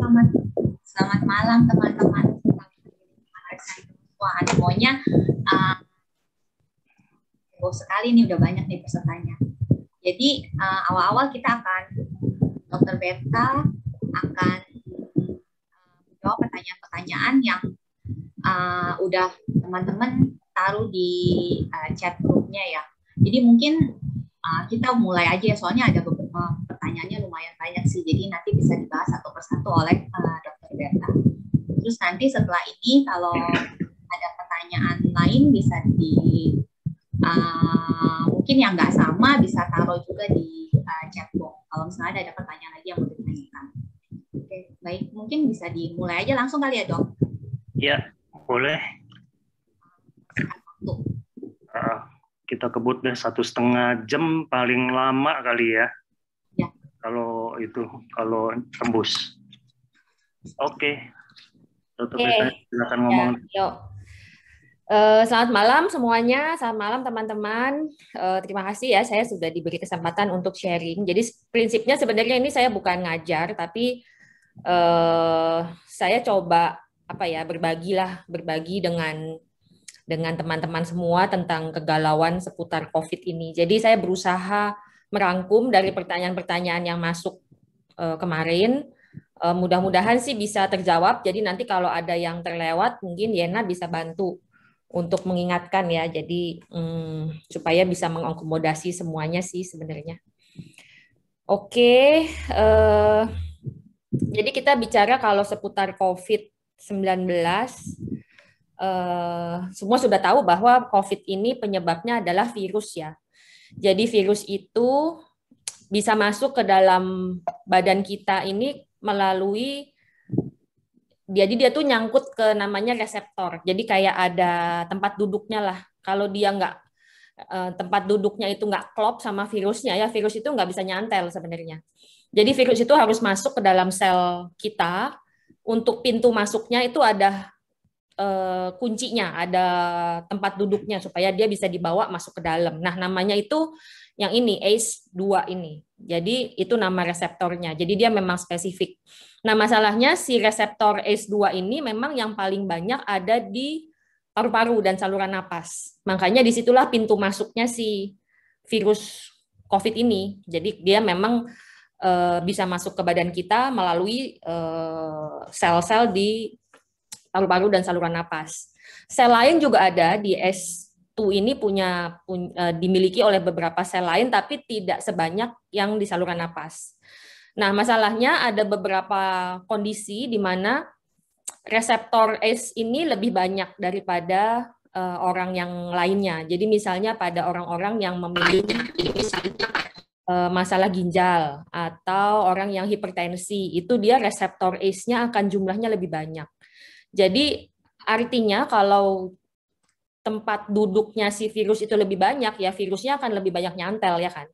selamat selamat malam teman-teman. Wah, animonya heboh sekali nih, udah banyak nih pesertanya. Jadi awal-awal kita akan Dr. Berta akan menjawab pertanyaan-pertanyaan yang udah teman-teman taruh di chat grupnya ya. Jadi mungkin kita mulai aja ya, soalnya ada beberapa pertanyaannya lumayan banyak sih. Jadi nanti bisa dibahas satu persatu oleh Dr. Berta. Terus nanti setelah ini kalau ada pertanyaan lain bisa mungkin yang nggak sama bisa taruh juga di chat box. Kalau misalnya ada pertanyaan lagi yang mau ditanyakan. Oke, baik. Mungkin bisa dimulai aja langsung kali ya, Dok? Ya, boleh. Kita kebut deh 1,5 jam paling lama kali ya. Ya. Kalau tembus. Oke. Dr. Berta, silakan ngomong. Ya, yuk. Selamat malam semuanya, selamat malam teman-teman. Terima kasih ya, saya sudah diberi kesempatan untuk sharing. Jadi prinsipnya sebenarnya ini saya bukan ngajar, tapi saya coba berbagi dengan teman-teman semua tentang kegalauan seputar COVID ini. Jadi saya berusaha merangkum dari pertanyaan-pertanyaan yang masuk kemarin. Mudah-mudahan sih bisa terjawab. Jadi nanti kalau ada yang terlewat, mungkin Yena bisa bantu untuk mengingatkan ya. Jadi supaya bisa mengakomodasi semuanya sih sebenarnya. Oke, jadi kita bicara kalau seputar COVID-19. Semua sudah tahu bahwa COVID ini penyebabnya adalah virus ya. Jadi virus itu bisa masuk ke dalam badan kita ini melalui, jadi dia tuh nyangkut ke namanya reseptor. Jadi kayak ada tempat duduknya lah. Kalau dia tempat duduknya itu nggak klop sama virusnya ya, virus itu nggak bisa nyantel sebenarnya. Jadi virus itu harus masuk ke dalam sel kita. Untuk pintu masuknya itu ada kuncinya, ada tempat duduknya supaya dia bisa dibawa masuk ke dalam. Nah, namanya itu yang ini ACE2 ini. Jadi itu nama reseptornya. Jadi dia memang spesifik. Nah, masalahnya si reseptor ACE2 ini memang yang paling banyak ada di paru-paru dan saluran napas. Makanya disitulah pintu masuknya si virus COVID ini. Jadi dia memang bisa masuk ke badan kita melalui sel-sel di paru-paru dan saluran napas. Sel lain juga ada di S2 ini dimiliki oleh beberapa sel lain, tapi tidak sebanyak yang di saluran napas. Nah, masalahnya ada beberapa kondisi di mana reseptor ACE ini lebih banyak daripada orang yang lainnya. Jadi misalnya pada orang-orang yang memiliki masalah ginjal atau orang yang hipertensi, itu dia reseptor ACE-nya akan jumlahnya lebih banyak. Jadi artinya kalau tempat duduknya si virus itu lebih banyak, ya virusnya akan lebih banyak nyantel ya kan.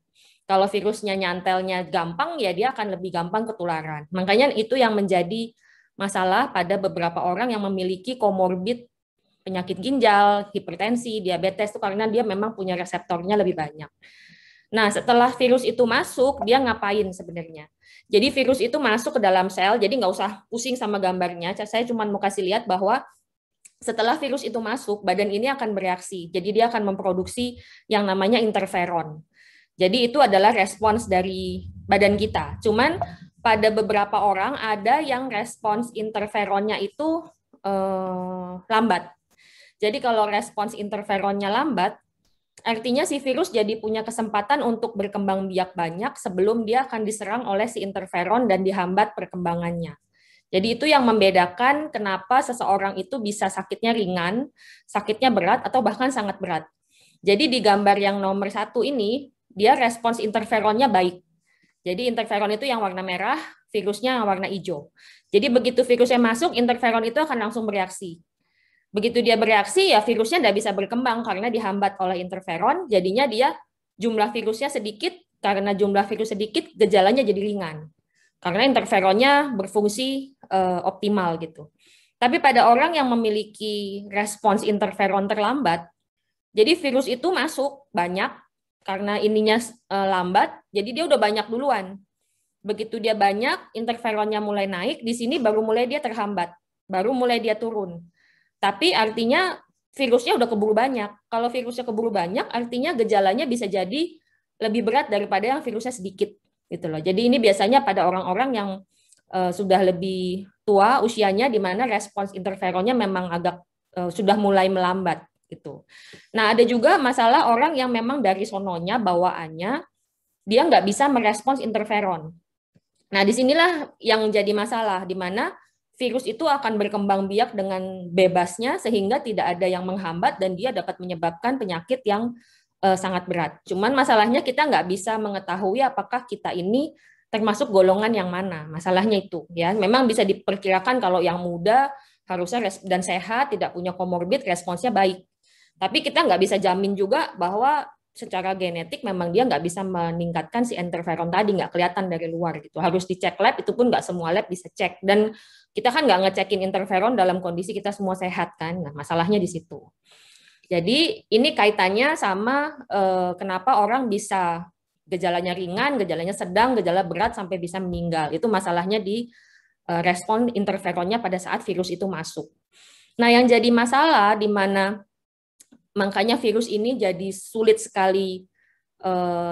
Kalau virusnya nyantelnya gampang, ya dia akan lebih gampang ketularan. Makanya itu yang menjadi masalah pada beberapa orang yang memiliki komorbid penyakit ginjal, hipertensi, diabetes, itu karena dia memang punya reseptornya lebih banyak. Nah, setelah virus itu masuk, dia ngapain sebenarnya? Jadi virus itu masuk ke dalam sel, jadi nggak usah pusing sama gambarnya. Saya cuma mau kasih lihat bahwa setelah virus itu masuk, badan ini akan bereaksi. Jadi dia akan memproduksi yang namanya interferon. Jadi itu adalah respons dari badan kita. Cuman pada beberapa orang ada yang respons interferonnya itu lambat. Jadi kalau respons interferonnya lambat, artinya si virus jadi punya kesempatan untuk berkembang biak banyak sebelum dia akan diserang oleh si interferon dan dihambat perkembangannya. Jadi itu yang membedakan kenapa seseorang itu bisa sakitnya ringan, sakitnya berat, atau bahkan sangat berat. Jadi di gambar yang nomor 1 ini, dia respons interferonnya baik. Jadi interferon itu yang warna merah, virusnya yang warna hijau. Jadi begitu virusnya masuk, interferon itu akan langsung bereaksi. Begitu dia bereaksi, ya virusnya tidak bisa berkembang karena dihambat oleh interferon, jadinya dia jumlah virusnya sedikit, karena jumlah virus sedikit, gejalanya jadi ringan. Karena interferonnya berfungsi optimal gitu. Tapi pada orang yang memiliki respons interferon terlambat, jadi virus itu masuk banyak, karena ininya lambat, jadi dia udah banyak duluan. begitu dia banyak, interferonnya mulai naik, di sini baru mulai dia terhambat, baru mulai dia turun. Tapi artinya virusnya udah keburu banyak. Kalau virusnya keburu banyak, artinya gejalanya bisa jadi lebih berat daripada yang virusnya sedikit, gitu loh. Jadi ini biasanya pada orang-orang yang sudah lebih tua usianya, di mana respons interferonnya memang agak sudah mulai melambat, gitu. Nah, ada juga masalah orang yang memang dari sononya, bawaannya, dia nggak bisa merespons interferon. Nah, disinilah yang jadi masalah, di mana virus itu akan berkembang biak dengan bebasnya sehingga tidak ada yang menghambat dan dia dapat menyebabkan penyakit yang sangat berat. Cuman masalahnya kita nggak bisa mengetahui apakah kita ini termasuk golongan yang mana. Masalahnya itu, ya. Memang bisa diperkirakan kalau yang muda harusnya dan sehat, tidak punya komorbid, responsnya baik. Tapi kita nggak bisa jamin juga bahwa secara genetik memang dia nggak bisa meningkatkan si interferon tadi, nggak kelihatan dari luar gitu. Harus dicek lab, itu pun nggak semua lab bisa cek. Dan kita kan nggak ngecekin interferon dalam kondisi kita semua sehat kan. Nah, masalahnya di situ. Jadi ini kaitannya sama kenapa orang bisa gejalanya ringan, gejalanya sedang, gejala berat sampai bisa meninggal. Itu masalahnya di respon interferonnya pada saat virus itu masuk. Nah, yang jadi masalah di mana makanya virus ini jadi sulit sekali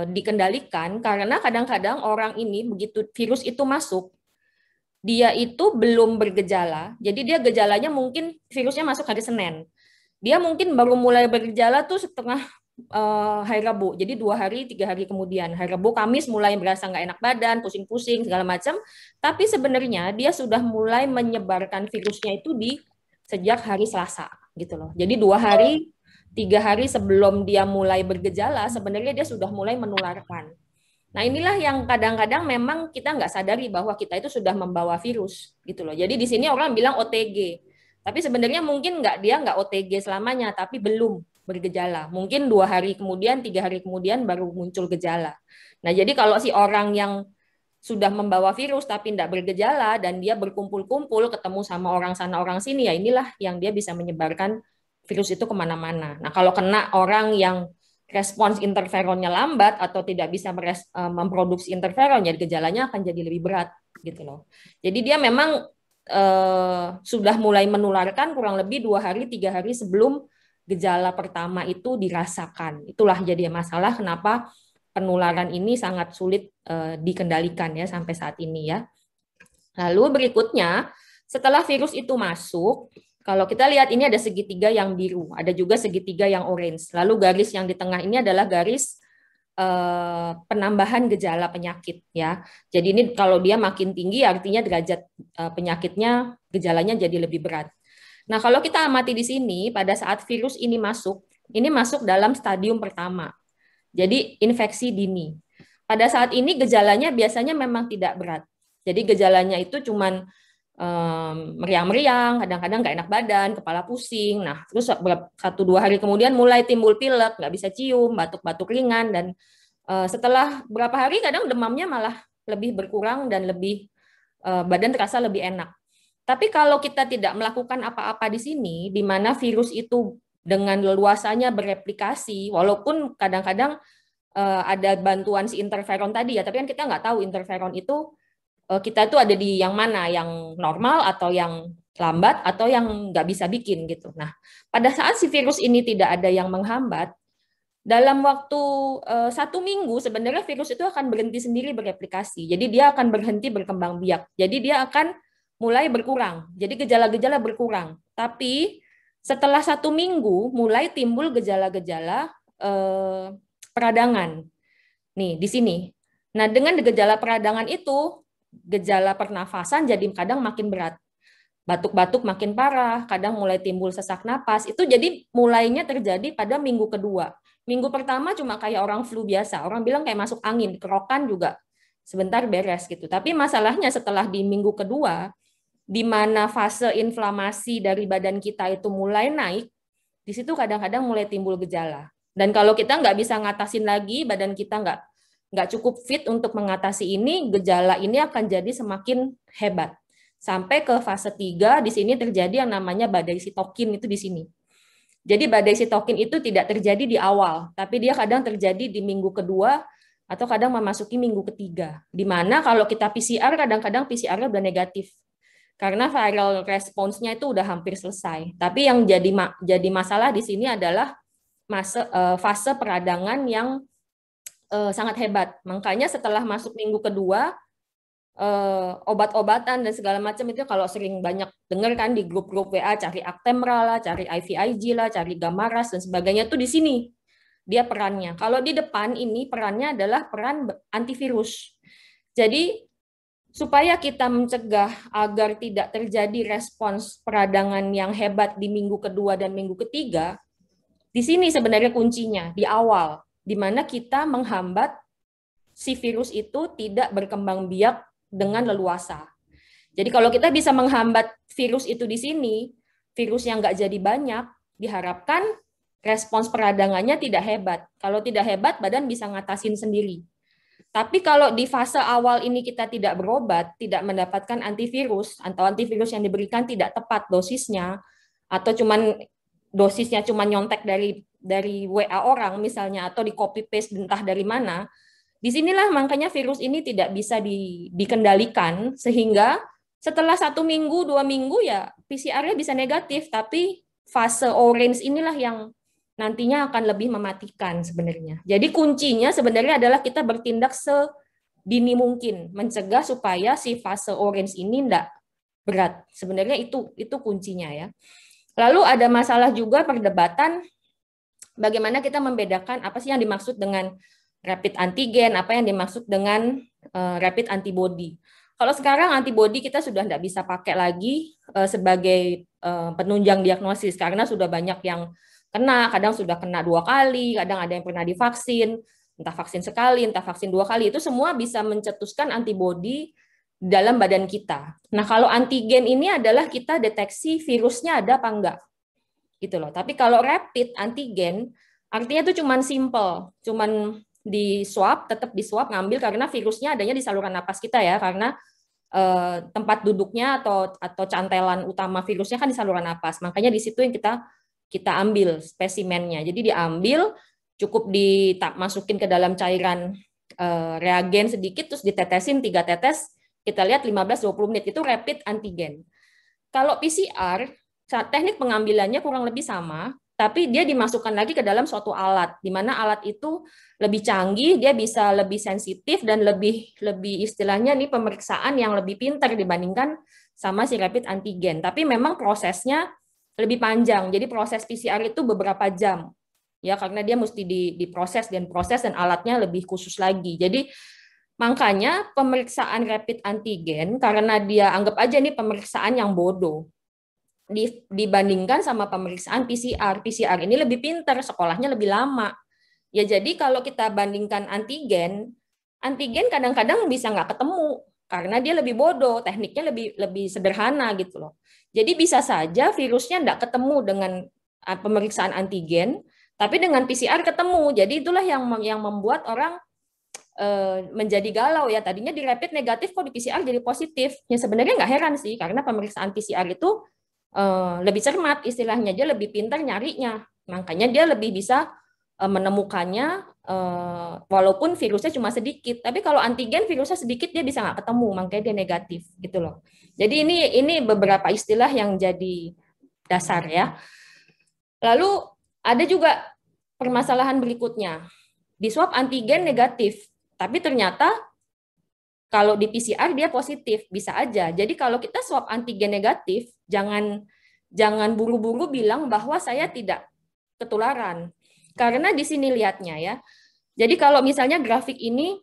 dikendalikan karena kadang-kadang orang ini begitu virus itu masuk, dia itu belum bergejala. Jadi dia gejalanya mungkin virusnya masuk hari Senin. Dia mungkin baru mulai bergejala tuh setengah hari Rabu. Jadi 2 hari, 3 hari kemudian. Hari Rabu, Kamis mulai berasa nggak enak badan, pusing-pusing, segala macam. Tapi sebenarnya dia sudah mulai menyebarkan virusnya itu di sejak hari Selasa gitu loh. Jadi 2 hari, 3 hari sebelum dia mulai bergejala, sebenarnya dia sudah mulai menularkan. Nah, inilah yang kadang-kadang memang kita nggak sadari bahwa kita itu sudah membawa virus, gitu loh. Jadi di sini orang bilang OTG, tapi sebenarnya mungkin dia nggak OTG selamanya, tapi belum bergejala. Mungkin 2 hari kemudian, 3 hari kemudian baru muncul gejala. Nah, jadi kalau si orang yang sudah membawa virus tapi tidak bergejala dan dia berkumpul-kumpul, ketemu sama orang sana orang sini, ya inilah yang dia bisa menyebarkan virus itu kemana-mana. Nah, kalau kena orang yang respons interferonnya lambat atau tidak bisa memproduksi interferon, jadi gejalanya akan jadi lebih berat, gitu loh. Jadi dia memang sudah mulai menularkan kurang lebih 2 hari, 3 hari sebelum gejala pertama itu dirasakan. Itulah jadi masalah kenapa penularan ini sangat sulit dikendalikan ya sampai saat ini ya. Lalu berikutnya, setelah virus itu masuk, kalau kita lihat ini ada segitiga yang biru, ada juga segitiga yang orange. Lalu garis yang di tengah ini adalah garis penambahan gejala penyakit ya. Jadi ini kalau dia makin tinggi artinya derajat penyakitnya, gejalanya jadi lebih berat. Nah, kalau kita amati di sini pada saat virus ini masuk dalam stadium pertama. Jadi infeksi dini. Pada saat ini gejalanya biasanya memang tidak berat. Jadi gejalanya itu cuman meriang-meriang, kadang-kadang nggak enak badan, kepala pusing. Nah, terus 1-2 hari kemudian mulai timbul pilek, nggak bisa cium, batuk-batuk ringan, dan setelah berapa hari kadang demamnya malah lebih berkurang dan lebih badan terasa lebih enak. Tapi kalau kita tidak melakukan apa-apa di sini, di mana virus itu dengan leluasanya bereplikasi, walaupun kadang-kadang ada bantuan si interferon tadi ya, tapi kan kita nggak tahu interferon itu kita itu ada di yang mana, yang normal atau yang lambat atau yang nggak bisa bikin gitu. Nah, pada saat si virus ini tidak ada yang menghambat, dalam waktu 1 minggu sebenarnya virus itu akan berhenti sendiri bereplikasi. Jadi dia akan berhenti berkembang biak. Jadi dia akan mulai berkurang. Jadi gejala-gejala berkurang. Tapi setelah 1 minggu mulai timbul gejala-gejala peradangan. Nih di sini. Nah, dengan gejala peradangan itu gejala pernafasan jadi kadang makin berat. Batuk-batuk makin parah, kadang mulai timbul sesak napas. Itu jadi mulainya terjadi pada minggu kedua. Minggu pertama cuma kayak orang flu biasa. Orang bilang kayak masuk angin, kerokan juga sebentar beres gitu. Tapi masalahnya setelah di minggu kedua, di mana fase inflamasi dari badan kita itu mulai naik, di situ kadang-kadang mulai timbul gejala. Dan kalau kita nggak bisa ngatasin lagi, badan kita nggak cukup fit untuk mengatasi ini, gejala ini akan jadi semakin hebat. Sampai ke fase 3, di sini terjadi yang namanya badai sitokin itu di sini. Jadi badai sitokin itu tidak terjadi di awal, tapi dia kadang terjadi di minggu kedua atau kadang memasuki minggu ketiga. Di mana kalau kita PCR, kadang-kadang PCR-nya udah negatif. Karena viral response-nya itu udah hampir selesai. Tapi yang jadi masalah di sini adalah fase peradangan yang sangat hebat. Makanya setelah masuk minggu kedua, obat-obatan dan segala macam itu kalau sering banyak dengar kan di grup-grup WA, cari Actemra lah, cari IVIG lah, cari Gamaras dan sebagainya, tuh di sini dia perannya. Kalau di depan ini perannya adalah peran antivirus. Jadi supaya kita mencegah agar tidak terjadi respons peradangan yang hebat di minggu kedua dan minggu ketiga, di sini sebenarnya kuncinya di awal, di mana kita menghambat si virus itu tidak berkembang biak dengan leluasa. Jadi kalau kita bisa menghambat virus itu di sini, virus yang nggak jadi banyak, diharapkan respons peradangannya tidak hebat. Kalau tidak hebat, badan bisa ngatasin sendiri. Tapi kalau di fase awal ini kita tidak berobat, tidak mendapatkan antivirus, atau antivirus yang diberikan tidak tepat dosisnya, atau dosisnya cuma nyontek dari WA orang misalnya, atau di copy paste entah dari mana, disinilah makanya virus ini tidak bisa dikendalikan, sehingga setelah 1 minggu, 2 minggu ya PCR-nya bisa negatif, tapi fase orange inilah yang nantinya akan lebih mematikan sebenarnya. Jadi kuncinya sebenarnya adalah kita bertindak sedini mungkin, mencegah supaya si fase orange ini tidak berat. Sebenarnya itu kuncinya ya. Lalu ada masalah juga perdebatan bagaimana kita membedakan apa sih yang dimaksud dengan rapid antigen, apa yang dimaksud dengan rapid antibody. Kalau sekarang antibody kita sudah tidak bisa pakai lagi sebagai penunjang diagnosis karena sudah banyak yang kena, kadang sudah kena 2 kali, kadang ada yang pernah divaksin, entah vaksin sekali, entah vaksin 2 kali, itu semua bisa mencetuskan antibody dalam badan kita. Nah, kalau antigen ini adalah kita deteksi virusnya ada apa enggak. Gitu loh. Tapi kalau rapid antigen, artinya itu cuman simple, cuman di swab, tetap di swab ngambil karena virusnya adanya di saluran napas kita ya, karena tempat duduknya atau cantelan utama virusnya kan di saluran napas. Makanya di situ yang kita ambil spesimennya. Jadi diambil, cukup masukin ke dalam cairan reagen sedikit, terus ditetesin 3 tetes, kita lihat 15-20 menit, itu rapid antigen. Kalau PCR, teknik pengambilannya kurang lebih sama, tapi dia dimasukkan lagi ke dalam suatu alat, di mana alat itu lebih canggih, dia bisa lebih sensitif, dan lebih istilahnya nih pemeriksaan yang lebih pintar dibandingkan sama si rapid antigen. Tapi memang prosesnya lebih panjang. Jadi proses PCR itu beberapa jam. Ya, karena dia mesti diproses dan alatnya lebih khusus lagi. Jadi makanya pemeriksaan rapid antigen, karena dia anggap aja nih pemeriksaan yang bodoh dibandingkan sama pemeriksaan PCR. PCR ini lebih pintar, sekolahnya lebih lama. Ya, jadi kalau kita bandingkan antigen kadang-kadang bisa nggak ketemu karena dia lebih bodoh, tekniknya lebih sederhana gitu loh. Jadi bisa saja virusnya tidak ketemu dengan pemeriksaan antigen, tapi dengan PCR ketemu. Jadi itulah yang membuat orang menjadi galau ya. Tadinya di rapid negatif, kok di PCR jadi positif. Ya sebenarnya nggak heran sih, karena pemeriksaan PCR itu lebih cermat istilahnya, dia lebih pintar nyarinya. Makanya dia lebih bisa menemukannya walaupun virusnya cuma sedikit. Tapi kalau antigen virusnya sedikit dia bisa nggak ketemu, makanya dia negatif gitu loh. Jadi ini beberapa istilah yang jadi dasar ya. Lalu ada juga permasalahan berikutnya. Di swab antigen negatif, tapi ternyata kalau di PCR dia positif, bisa aja. Jadi kalau kita swab antigen negatif, jangan buru-buru bilang bahwa saya tidak ketularan. Karena di sini lihatnya ya. Jadi kalau misalnya grafik ini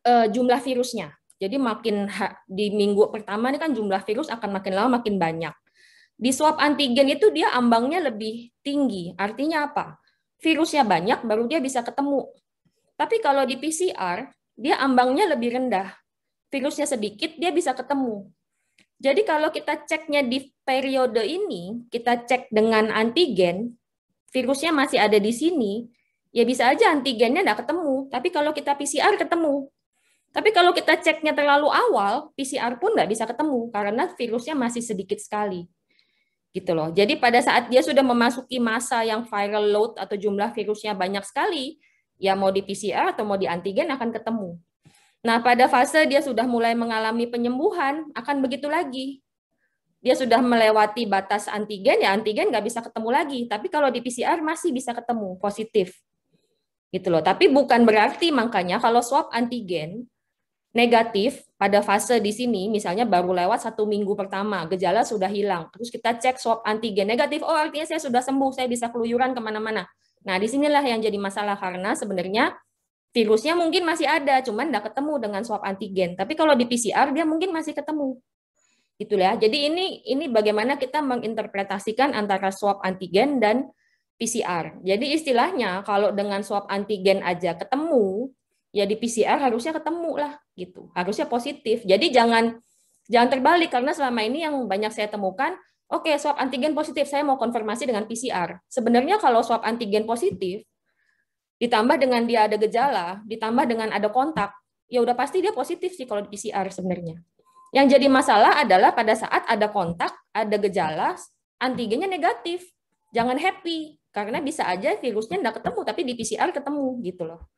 jumlah virusnya. Jadi makin di minggu pertama ini kan jumlah virus akan makin lama makin banyak. Di swab antigen itu dia ambangnya lebih tinggi. Artinya apa? Virusnya banyak baru dia bisa ketemu. Tapi kalau di PCR dia ambangnya lebih rendah. Virusnya sedikit dia bisa ketemu. Jadi kalau kita ceknya di periode ini, kita cek dengan antigen, virusnya masih ada di sini, ya bisa aja antigennya nggak ketemu. Tapi kalau kita PCR ketemu. Tapi kalau kita ceknya terlalu awal, PCR pun nggak bisa ketemu karena virusnya masih sedikit sekali. Gitu loh. Jadi pada saat dia sudah memasuki masa yang viral load atau jumlah virusnya banyak sekali, ya mau di PCR atau mau di antigen akan ketemu. Nah, pada fase dia sudah mulai mengalami penyembuhan, akan begitu lagi. Dia sudah melewati batas antigen, ya antigen nggak bisa ketemu lagi. Tapi kalau di PCR masih bisa ketemu, positif. Gitu loh. Tapi bukan berarti makanya kalau swab antigen negatif pada fase di sini, misalnya baru lewat 1 minggu pertama, gejala sudah hilang. Terus kita cek swab antigen negatif, oh artinya saya sudah sembuh, saya bisa keluyuran kemana-mana. Nah, disinilah yang jadi masalah karena sebenarnya virusnya mungkin masih ada, cuman nggak ketemu dengan swab antigen. Tapi kalau di PCR dia mungkin masih ketemu. Gitu ya. Jadi ini bagaimana kita menginterpretasikan antara swab antigen dan PCR. Jadi istilahnya kalau dengan swab antigen aja ketemu, ya di PCR harusnya ketemu lah gitu. Harusnya positif. Jadi jangan terbalik karena selama ini yang banyak saya temukan, oke, swab antigen positif, saya mau konfirmasi dengan PCR. Sebenarnya kalau swab antigen positif ditambah dengan dia ada gejala, ditambah dengan ada kontak, ya udah pasti dia positif sih kalau di PCR sebenarnya. Yang jadi masalah adalah pada saat ada kontak, ada gejala, antigennya negatif. Jangan happy, karena bisa aja virusnya nggak ketemu, tapi di PCR ketemu gitu loh.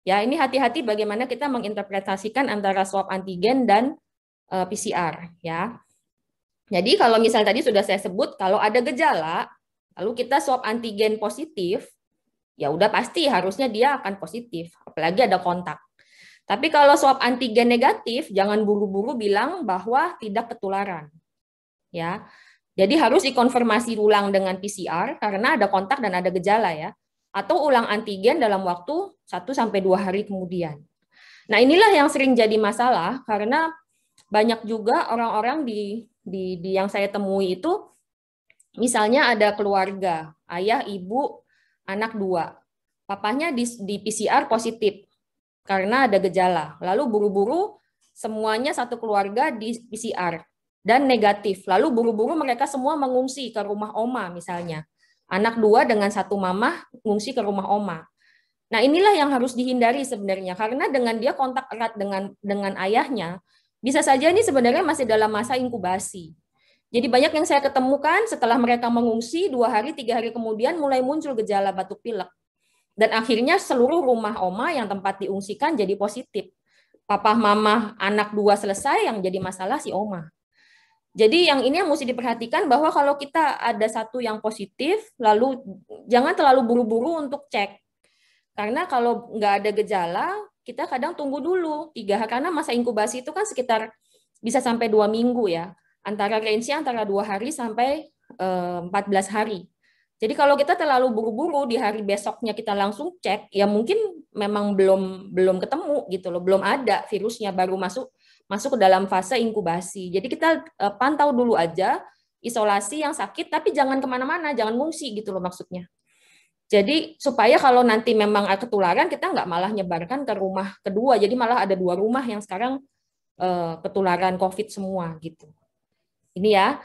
Ya, ini hati-hati bagaimana kita menginterpretasikan antara swab antigen dan PCR. Ya. Jadi kalau misalnya tadi sudah saya sebut, kalau ada gejala, lalu kita swab antigen positif, ya udah pasti harusnya dia akan positif, apalagi ada kontak. Tapi kalau swab antigen negatif, jangan buru-buru bilang bahwa tidak ketularan. Ya. Jadi harus dikonfirmasi ulang dengan PCR karena ada kontak dan ada gejala ya. Atau ulang antigen dalam waktu 1-2 hari kemudian. Nah, inilah yang sering jadi masalah karena banyak juga orang-orang di yang saya temui itu misalnya ada keluarga, ayah, ibu, anak 2. Papanya di PCR positif karena ada gejala. Lalu buru-buru semuanya satu keluarga di PCR dan negatif. Lalu buru-buru mereka semua mengungsi ke rumah oma misalnya. Anak 2 dengan satu mamah mengungsi ke rumah oma. Nah, inilah yang harus dihindari sebenarnya karena dengan dia kontak erat dengan ayahnya, bisa saja ini sebenarnya masih dalam masa inkubasi. Jadi banyak yang saya ketemukan setelah mereka mengungsi 2 hari, 3 hari kemudian mulai muncul gejala batuk pilek. Dan akhirnya seluruh rumah oma yang tempat diungsikan jadi positif. Papa, mama, anak 2 selesai, yang jadi masalah si oma. Jadi yang ini yang mesti diperhatikan bahwa kalau kita ada satu yang positif, lalu jangan terlalu buru-buru untuk cek. Karena kalau nggak ada gejala, kita kadang tunggu dulu 3 hari, karena masa inkubasi itu kan sekitar bisa sampai 2 minggu ya. Range-nya antara 2 hari sampai 14 hari. Jadi kalau kita terlalu buru-buru di hari besoknya kita langsung cek, ya mungkin memang belum ketemu gitu loh, belum ada virusnya, baru masuk ke dalam fase inkubasi. Jadi kita pantau dulu aja, isolasi yang sakit, tapi jangan kemana-mana, jangan ngungsi gitu loh maksudnya. Jadi supaya kalau nanti memang ada ketularan, kita nggak malah nyebarkan ke rumah kedua, jadi malah ada 2 rumah yang sekarang ketularan COVID semua gitu. Ini ya.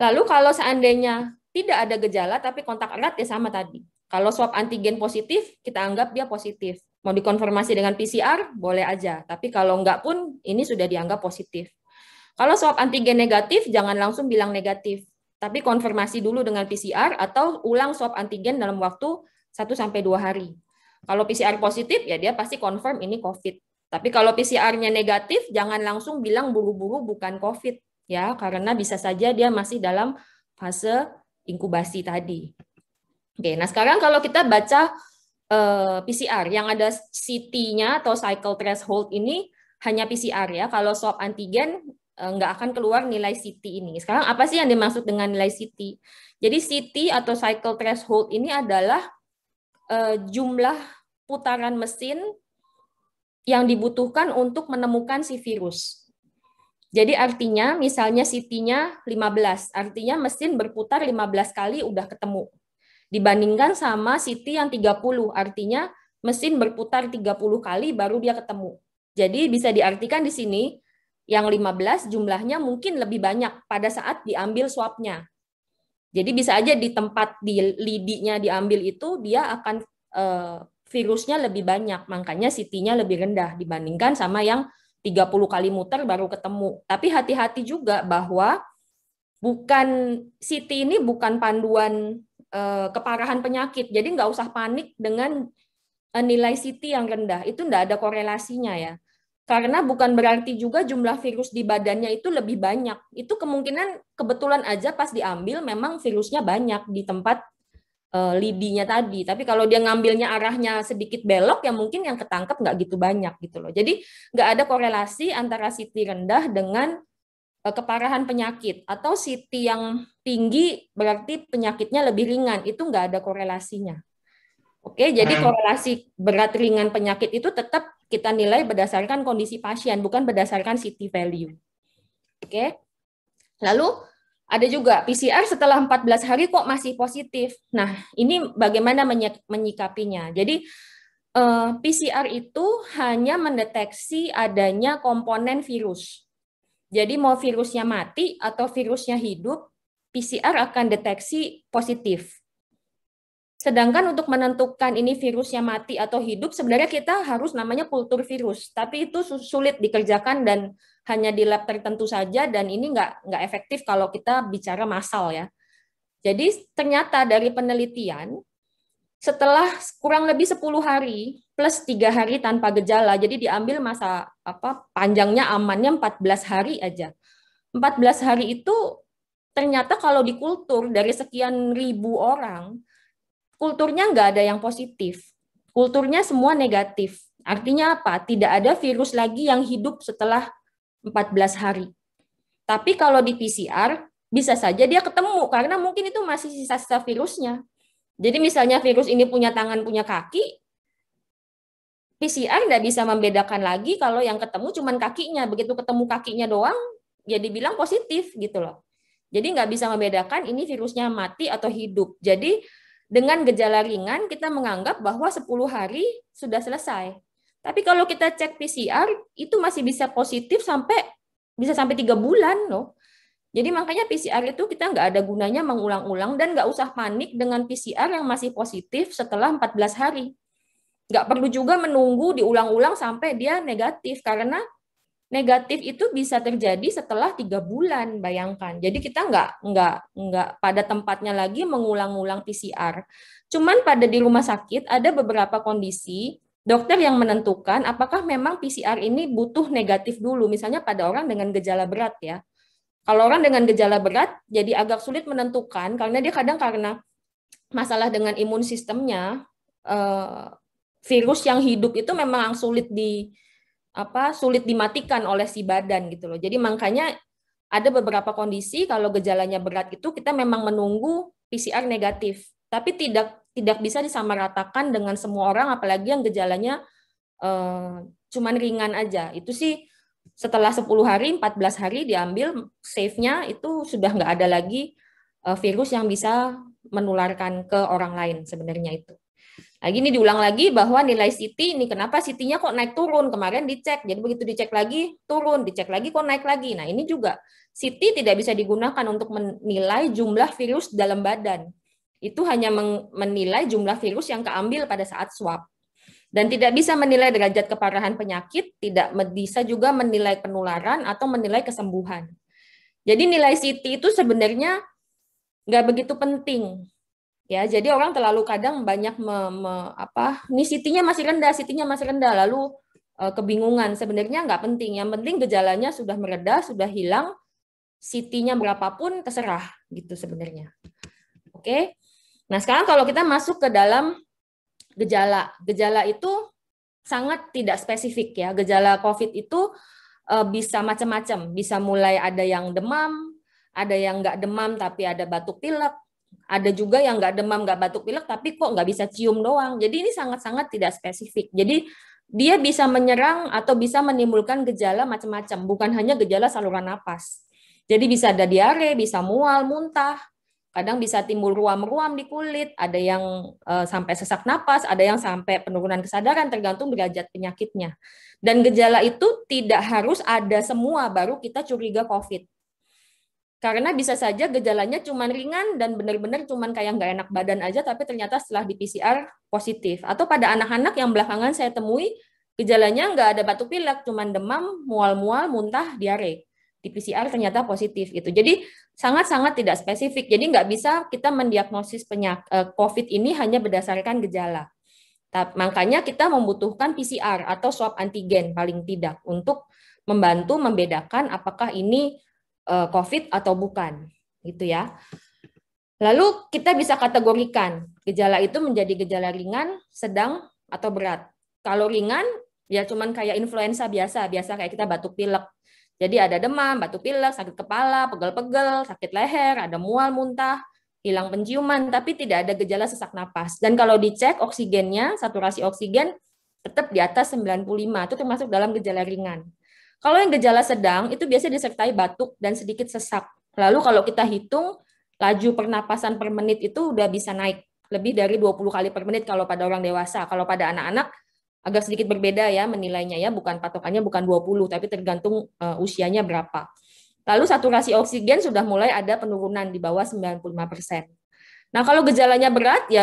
Lalu kalau seandainya tidak ada gejala tapi kontak erat ya sama tadi. Kalau swab antigen positif, kita anggap dia positif. Mau dikonfirmasi dengan PCR, boleh aja. Tapi kalau enggak pun, ini sudah dianggap positif. Kalau swab antigen negatif, jangan langsung bilang negatif. Tapi konfirmasi dulu dengan PCR atau ulang swab antigen dalam waktu 1-2 hari. Kalau PCR positif, ya dia pasti confirm ini COVID. Tapi kalau PCR-nya negatif, jangan langsung bilang buru-buru bukan COVID. Ya, karena bisa saja dia masih dalam fase inkubasi tadi. Oke, nah sekarang kalau kita baca PCR yang ada CT-nya atau cycle threshold ini hanya PCR ya. Kalau swab antigen nggak akan keluar nilai CT ini. Sekarang apa sih yang dimaksud dengan nilai CT? Jadi CT atau cycle threshold ini adalah jumlah putaran mesin yang dibutuhkan untuk menemukan si virus. Jadi artinya misalnya CT-nya 15, artinya mesin berputar 15 kali udah ketemu. Dibandingkan sama CT yang 30, artinya mesin berputar 30 kali baru dia ketemu. Jadi bisa diartikan di sini yang 15 jumlahnya mungkin lebih banyak pada saat diambil swabnya. Jadi bisa aja di tempat di lidinya diambil itu dia akan virusnya lebih banyak, makanya CT-nya lebih rendah dibandingkan sama yang 30 kali muter baru ketemu. Tapi hati-hati juga bahwa CT ini bukan panduan keparahan penyakit. Jadi nggak usah panik dengan nilai CT yang rendah, itu enggak ada korelasinya ya. Karena bukan berarti juga jumlah virus di badannya itu lebih banyak. Itu kemungkinan kebetulan aja pas diambil memang virusnya banyak di tempat lidinya tadi. Tapi kalau dia ngambilnya arahnya sedikit belok, ya mungkin yang ketangkep nggak gitu banyak gitu loh. Jadi nggak ada korelasi antara CT rendah dengan keparahan penyakit, atau CT yang tinggi berarti penyakitnya lebih ringan. Itu nggak ada korelasinya. Oke, jadi korelasi berat ringan penyakit itu tetap kita nilai berdasarkan kondisi pasien, bukan berdasarkan CT value. Oke. Lalu ada juga PCR setelah 14 hari kok masih positif. Nah, ini bagaimana menyikapinya? Jadi PCR itu hanya mendeteksi adanya komponen virus. Jadi mau virusnya mati atau virusnya hidup, PCR akan deteksi positif. Sedangkan untuk menentukan ini virusnya mati atau hidup, sebenarnya kita harus namanya kultur virus. Tapi itu sulit dikerjakan dan hanya di lab tertentu saja, dan ini nggak efektif kalau kita bicara massal ya. Jadi ternyata dari penelitian, setelah kurang lebih 10 hari plus 3 hari tanpa gejala, jadi diambil masa panjangnya amannya 14 hari aja. 14 hari itu ternyata kalau di kultur dari sekian ribu orang, kulturnya nggak ada yang positif. Kulturnya semua negatif. Artinya apa? Tidak ada virus lagi yang hidup setelah 14 hari. Tapi kalau di PCR, bisa saja dia ketemu, karena mungkin itu masih sisa-sisa virusnya. Jadi misalnya virus ini punya tangan, punya kaki, PCR nggak bisa membedakan lagi kalau yang ketemu cuma kakinya. Begitu ketemu kakinya doang, ya dibilang positif gitu loh. Jadi nggak bisa membedakan ini virusnya mati atau hidup. Jadi dengan gejala ringan kita menganggap bahwa 10 hari sudah selesai. Tapi kalau kita cek PCR, itu masih bisa positif bisa sampai 3 bulan loh. Jadi makanya PCR itu kita nggak ada gunanya mengulang-ulang, dan nggak usah panik dengan PCR yang masih positif setelah 14 hari. Nggak perlu juga menunggu diulang-ulang sampai dia negatif, karena negatif itu bisa terjadi setelah 3 bulan, bayangkan. Jadi kita nggak pada tempatnya lagi mengulang-ulang PCR. Cuman pada di rumah sakit ada beberapa kondisi dokter yang menentukan apakah memang PCR ini butuh negatif dulu, misalnya pada orang dengan gejala berat ya. Kalau orang dengan gejala berat, jadi agak sulit menentukan, karena dia kadang karena masalah dengan imun sistemnya, virus yang hidup itu memang sulit dimatikan oleh si badan gitu loh. Jadi makanya ada beberapa kondisi kalau gejalanya berat itu kita memang menunggu PCR negatif, tapi tidak bisa disamaratakan dengan semua orang, apalagi yang gejalanya cuman ringan aja. Itu sih setelah 10 hari, 14 hari diambil safe-nya, itu sudah nggak ada lagi virus yang bisa menularkan ke orang lain sebenarnya itu. Lagi ini diulang lagi bahwa nilai CT ini kenapa CT-nya kok naik turun, kemarin dicek, jadi begitu dicek lagi turun, dicek lagi kok naik lagi. Nah ini juga CT tidak bisa digunakan untuk menilai jumlah virus dalam badan. Itu hanya menilai jumlah virus yang keambil pada saat swab. Dan tidak bisa menilai derajat keparahan penyakit, tidak bisa juga menilai penularan atau menilai kesembuhan. Jadi nilai CT itu sebenarnya nggak begitu penting. Ya, jadi orang terlalu kadang banyak ini CT-nya masih rendah, lalu kebingungan. Sebenarnya nggak penting. Yang penting gejalanya sudah mereda, sudah hilang, CT-nya berapapun terserah gitu sebenarnya. Oke. Nah, sekarang kalau kita masuk ke dalam gejala. Gejala itu sangat tidak spesifik ya. Gejala COVID itu bisa macam-macam. Bisa mulai ada yang demam, ada yang nggak demam tapi ada batuk pilek, ada juga yang nggak demam, nggak batuk pilek tapi kok nggak bisa cium doang. Jadi ini sangat-sangat tidak spesifik. Jadi dia bisa menyerang atau bisa menimbulkan gejala macam-macam, bukan hanya gejala saluran napas. Jadi bisa ada diare, bisa mual, muntah, kadang bisa timbul ruam-ruam di kulit, ada yang sampai sesak napas, ada yang sampai penurunan kesadaran, tergantung derajat penyakitnya. Dan gejala itu tidak harus ada semua baru kita curiga COVID. Karena bisa saja gejalanya cuma ringan dan benar-benar cuma kayak nggak enak badan aja, tapi ternyata setelah di PCR positif. Atau pada anak-anak yang belakangan saya temui, gejalanya nggak ada batuk pilek, cuma demam, mual-mual, muntah, diare. Di PCR ternyata positif gitu. Jadi sangat-sangat tidak spesifik. Jadi nggak bisa kita mendiagnosis COVID ini hanya berdasarkan gejala. Makanya kita membutuhkan PCR atau swab antigen paling tidak untuk membantu membedakan apakah ini COVID atau bukan, gitu ya. Lalu kita bisa kategorikan gejala itu menjadi gejala ringan, sedang, atau berat. Kalau ringan ya cuman kayak influenza biasa kayak kita batuk pilek. Jadi ada demam, batuk pilek, sakit kepala, pegel-pegel, sakit leher, ada mual, muntah, hilang penciuman, tapi tidak ada gejala sesak napas. Dan kalau dicek oksigennya, saturasi oksigen tetap di atas 95, itu termasuk dalam gejala ringan. Kalau yang gejala sedang, itu biasanya disertai batuk dan sedikit sesak. Lalu kalau kita hitung, laju pernapasan per menit itu udah bisa naik lebih dari 20 kali per menit kalau pada orang dewasa. Kalau pada anak-anak, agak sedikit berbeda ya menilainya ya, bukan patokannya bukan 20, tapi tergantung usianya berapa. Lalu saturasi oksigen sudah mulai ada penurunan di bawah 95%. Nah, kalau gejalanya berat, ya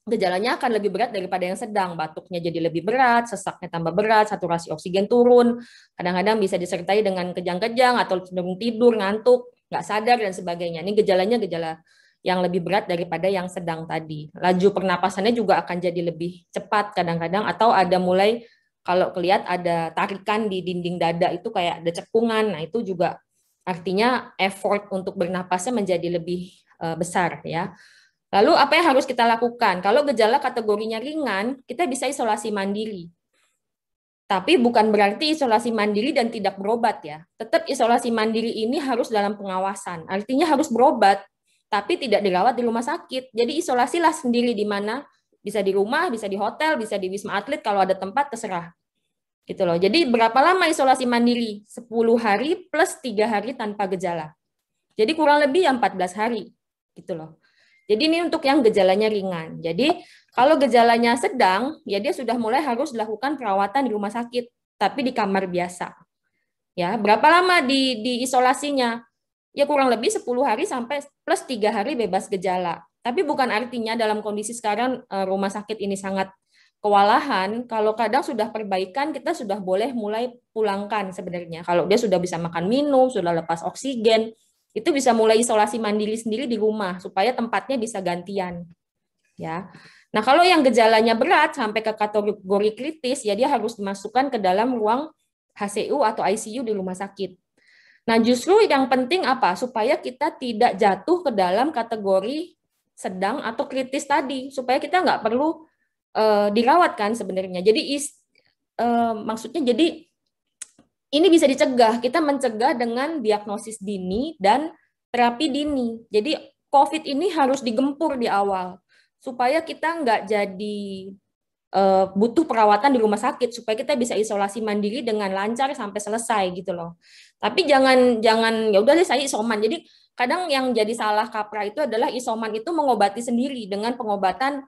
gejalanya akan lebih berat daripada yang sedang. Batuknya jadi lebih berat, sesaknya tambah berat, saturasi oksigen turun, kadang-kadang bisa disertai dengan kejang-kejang atau cenderung tidur, ngantuk, nggak sadar, dan sebagainya. Ini gejalanya gejala yang lebih berat daripada yang sedang tadi. Laju pernapasannya juga akan jadi lebih cepat kadang-kadang, atau ada mulai kalau kelihatan ada tarikan di dinding dada itu kayak ada cekungan. Nah, itu juga artinya effort untuk bernapasnya menjadi lebih besar ya. Lalu apa yang harus kita lakukan? Kalau gejala kategorinya ringan, kita bisa isolasi mandiri. Tapi bukan berarti isolasi mandiri dan tidak berobat ya. Tetap isolasi mandiri ini harus dalam pengawasan. Artinya harus berobat, tapi tidak dirawat di rumah sakit. Jadi isolasilah sendiri di mana, bisa di rumah, bisa di hotel, bisa di Wisma Atlet, kalau ada tempat terserah. Gitu loh. Jadi berapa lama isolasi mandiri? 10 hari plus 3 hari tanpa gejala. Jadi kurang lebih 14 hari. Gitu loh. Jadi ini untuk yang gejalanya ringan. Jadi kalau gejalanya sedang, ya dia sudah mulai harus dilakukan perawatan di rumah sakit, tapi di kamar biasa. Ya, berapa lama di isolasinya? Ya kurang lebih 10 hari sampai plus 3 hari bebas gejala. Tapi bukan artinya dalam kondisi sekarang rumah sakit ini sangat kewalahan, kalau kadang sudah perbaikan, kita sudah boleh mulai pulangkan sebenarnya. Kalau dia sudah bisa makan minum, sudah lepas oksigen, itu bisa mulai isolasi mandiri sendiri di rumah, supaya tempatnya bisa gantian. Ya. Nah, kalau yang gejalanya berat sampai ke kategori kritis, ya dia harus dimasukkan ke dalam ruang HCU atau ICU di rumah sakit. Nah, justru yang penting apa? Supaya kita tidak jatuh ke dalam kategori sedang atau kritis tadi, supaya kita nggak perlu dirawat kan sebenarnya. Jadi maksudnya jadi ini bisa dicegah. Kita mencegah dengan diagnosis dini dan terapi dini. Jadi COVID ini harus digempur di awal supaya kita nggak jadi butuh perawatan di rumah sakit, supaya kita bisa isolasi mandiri dengan lancar sampai selesai gitu loh. Tapi jangan ya udah deh saya isoman. Jadi kadang yang jadi salah kaprah itu adalah isoman itu mengobati sendiri dengan pengobatan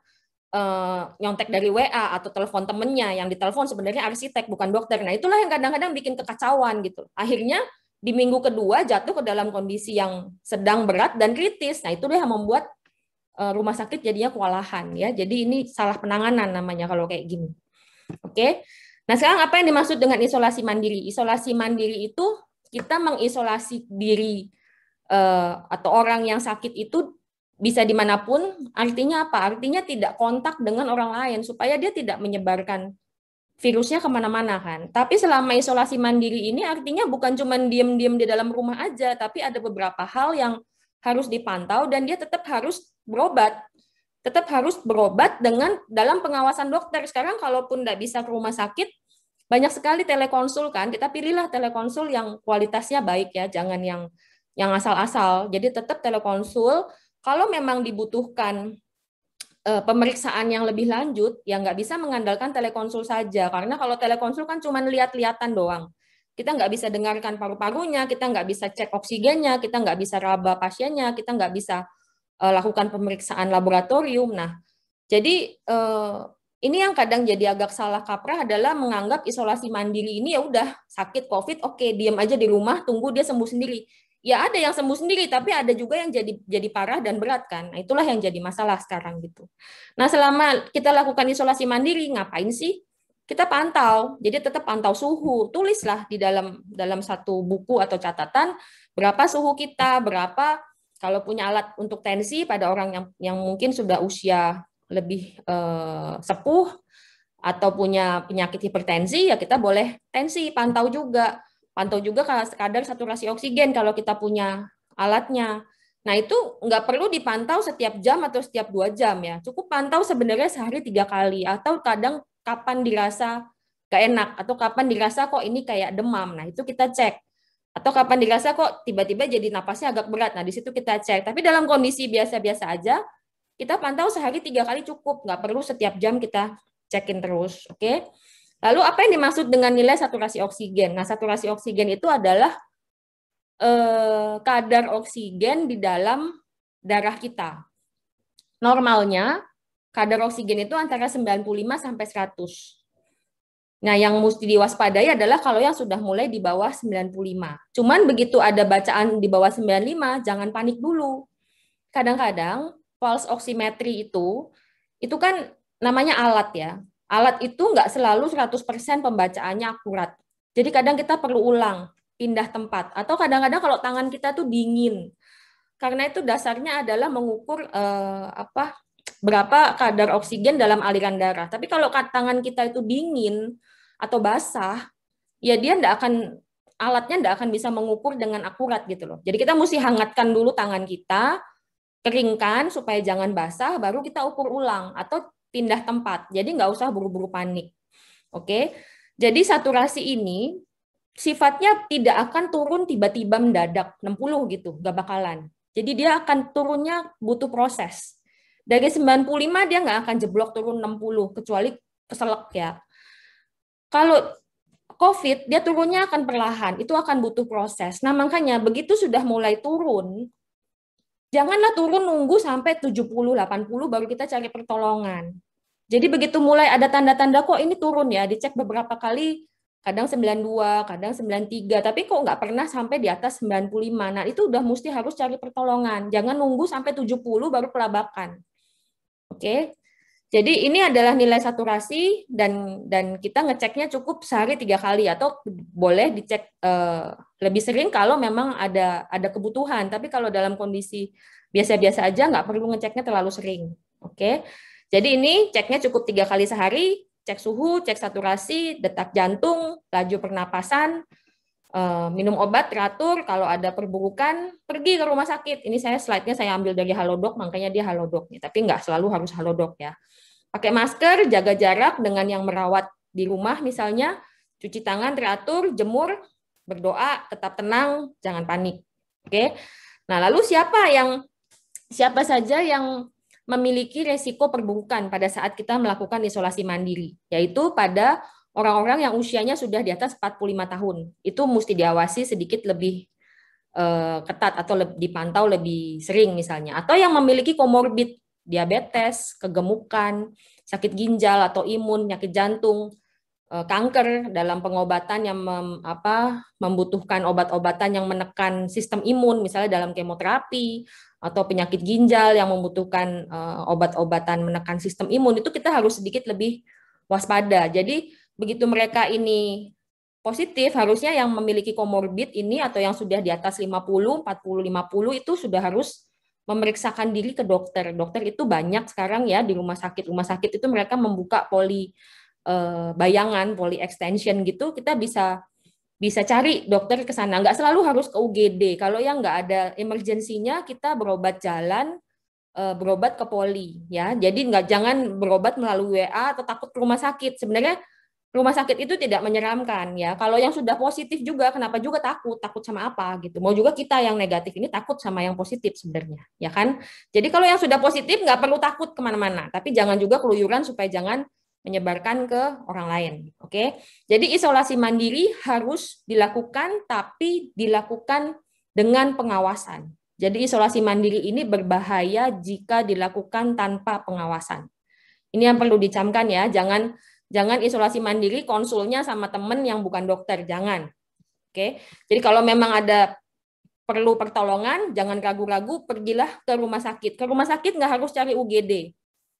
nyontek dari WA atau telepon temennya, yang ditelepon sebenarnya arsitek bukan dokter. Nah, itulah yang kadang-kadang bikin kekacauan gitu. Akhirnya di minggu kedua jatuh ke dalam kondisi yang sedang berat dan kritis. Nah, itulah yang membuat rumah sakit jadinya kewalahan ya. Jadi ini salah penanganan namanya kalau kayak gini. Oke. Nah, sekarang apa yang dimaksud dengan isolasi mandiri? Isolasi mandiri itu kita mengisolasi diri atau orang yang sakit itu bisa dimanapun. Artinya apa? Artinya tidak kontak dengan orang lain supaya dia tidak menyebarkan virusnya kemana-mana kan. Tapi selama isolasi mandiri ini artinya bukan cuma diam-diam di dalam rumah aja, tapi ada beberapa hal yang harus dipantau dan dia tetap harus berobat. Tetap harus berobat dengan dalam pengawasan dokter. Sekarang kalaupun tidak bisa ke rumah sakit, banyak sekali telekonsul kan. Kita pilihlah telekonsul yang kualitasnya baik ya, jangan yang asal-asal. Jadi tetap telekonsul. Kalau memang dibutuhkan pemeriksaan yang lebih lanjut, ya nggak bisa mengandalkan telekonsul saja. Karena kalau telekonsul kan cuma lihat-lihatan doang. Kita nggak bisa dengarkan paru-parunya, kita nggak bisa cek oksigennya, kita nggak bisa raba pasiennya, kita nggak bisa lakukan pemeriksaan laboratorium. Nah, jadi ini yang kadang jadi agak salah kaprah adalah menganggap isolasi mandiri ini ya udah sakit COVID, oke, diam aja di rumah, tunggu dia sembuh sendiri. Ya ada yang sembuh sendiri, tapi ada juga yang jadi parah dan berat kan. Nah, itulah yang jadi masalah sekarang gitu. Nah, selama kita lakukan isolasi mandiri, ngapain sih? Kita pantau. Jadi tetap pantau suhu. Tulislah di dalam satu buku atau catatan berapa suhu kita, berapa kalau punya alat untuk tensi pada orang yang mungkin sudah usia lebih sepuh atau punya penyakit hipertensi, ya kita boleh tensi, pantau juga kadar saturasi oksigen kalau kita punya alatnya. Nah, itu nggak perlu dipantau setiap jam atau setiap 2 jam ya. Cukup pantau sebenarnya sehari 3 kali, atau kadang kapan dirasa nggak enak, atau kapan dirasa kok ini kayak demam. Nah, itu kita cek. Atau kapan dirasa kok tiba-tiba jadi napasnya agak berat. Nah, di situ kita cek. Tapi dalam kondisi biasa-biasa aja, kita pantau sehari 3 kali cukup. Nggak perlu setiap jam kita cekin terus. Oke? Lalu apa yang dimaksud dengan nilai saturasi oksigen? Nah, saturasi oksigen itu adalah kadar oksigen di dalam darah kita. Normalnya kadar oksigen itu antara 95 sampai 100. Nah, yang mesti diwaspadai adalah kalau yang sudah mulai di bawah 95. Cuman begitu ada bacaan di bawah 95, jangan panik dulu. Kadang-kadang pulse oximetry itu kan namanya alat ya. Alat itu nggak selalu 100% pembacaannya akurat. Jadi kadang kita perlu ulang, pindah tempat. Atau kadang-kadang kalau tangan kita tuh dingin. Karena itu dasarnya adalah mengukur berapa kadar oksigen dalam aliran darah. Tapi kalau tangan kita itu dingin atau basah, ya dia alatnya nggak akan bisa mengukur dengan akurat gitu loh. Jadi kita mesti hangatkan dulu tangan kita, keringkan supaya jangan basah, baru kita ukur ulang atau pindah tempat. Jadi nggak usah buru-buru panik. Oke, jadi saturasi ini sifatnya tidak akan turun tiba-tiba mendadak 60 gitu, nggak bakalan. Jadi dia akan turunnya butuh proses. Dari 95 dia nggak akan jeblok turun 60, kecuali keselak ya. Kalau COVID, dia turunnya akan perlahan, itu akan butuh proses. Nah, makanya begitu sudah mulai turun, janganlah turun nunggu sampai 70, 80 baru kita cari pertolongan. Jadi begitu mulai ada tanda-tanda kok ini turun ya, dicek beberapa kali, kadang 92, kadang 93, tapi kok nggak pernah sampai di atas 95. Nah, itu udah mesti harus cari pertolongan. Jangan nunggu sampai 70 baru pelabakan. Oke. Jadi ini adalah nilai saturasi dan kita ngeceknya cukup sehari 3 kali atau boleh dicek lebih sering kalau memang ada kebutuhan. Tapi kalau dalam kondisi biasa-biasa aja nggak perlu ngeceknya terlalu sering. Oke. Jadi ini ceknya cukup 3 kali sehari, cek suhu, cek saturasi, detak jantung, laju pernapasan, minum obat teratur, kalau ada perburukan pergi ke rumah sakit. Ini slide-nya saya ambil dari Halodoc, makanya dia Halodoc nih, tapi nggak selalu harus Halodoc ya. Pakai masker, jaga jarak dengan yang merawat di rumah misalnya, cuci tangan teratur, jemur, berdoa, tetap tenang, jangan panik. Oke. Nah, lalu siapa saja yang memiliki resiko perburukan pada saat kita melakukan isolasi mandiri, yaitu pada orang-orang yang usianya sudah di atas 45 tahun. Itu mesti diawasi sedikit lebih ketat atau dipantau lebih sering misalnya. Atau yang memiliki komorbid, diabetes, kegemukan, sakit ginjal atau imun, penyakit jantung, kanker dalam pengobatan yang membutuhkan obat-obatan yang menekan sistem imun, misalnya dalam kemoterapi, atau penyakit ginjal yang membutuhkan obat-obatan menekan sistem imun, itu kita harus sedikit lebih waspada. Jadi begitu mereka ini positif, harusnya yang memiliki komorbid ini atau yang sudah di atas 50, 40, 50 itu sudah harus memeriksakan diri ke dokter. Dokter itu banyak sekarang ya di rumah sakit. Rumah sakit itu mereka membuka poli bayangan, poli extension gitu, kita bisa cari dokter ke sana. Nggak selalu harus ke UGD. Kalau yang nggak ada emergensinya, kita berobat jalan, berobat ke poli ya. Jadi jangan berobat melalui WA atau takut ke rumah sakit. Sebenarnya rumah sakit itu tidak menyeramkan ya. Kalau yang sudah positif juga, kenapa juga takut sama apa gitu. Mau juga kita yang negatif ini takut sama yang positif sebenarnya, ya kan? Jadi kalau yang sudah positif nggak perlu takut kemana-mana. Tapi jangan juga keluyuran supaya jangan menyebarkan ke orang lain. Oke. Jadi isolasi mandiri harus dilakukan, tapi dilakukan dengan pengawasan. Jadi isolasi mandiri ini berbahaya jika dilakukan tanpa pengawasan. Ini yang perlu dicamkan ya, jangan isolasi mandiri konsulnya sama teman yang bukan dokter, jangan. Oke. Jadi kalau memang ada perlu pertolongan, jangan ragu-ragu, pergilah ke rumah sakit. Ke rumah sakit nggak harus cari UGD,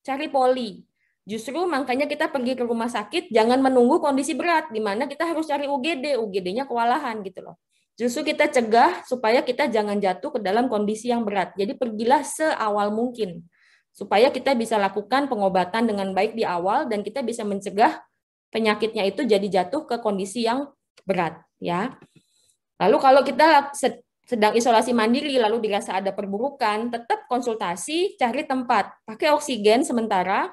cari poli. Justru makanya kita pergi ke rumah sakit, jangan menunggu kondisi berat, di mana kita harus cari UGD, UGD-nya kewalahan gitu loh. Justru kita cegah supaya kita jangan jatuh ke dalam kondisi yang berat. Jadi pergilah seawal mungkin supaya kita bisa lakukan pengobatan dengan baik di awal dan kita bisa mencegah penyakitnya itu jadi jatuh ke kondisi yang berat, ya. Lalu kalau kita sedang isolasi mandiri lalu dirasa ada perburukan, tetap konsultasi, cari tempat, pakai oksigen sementara,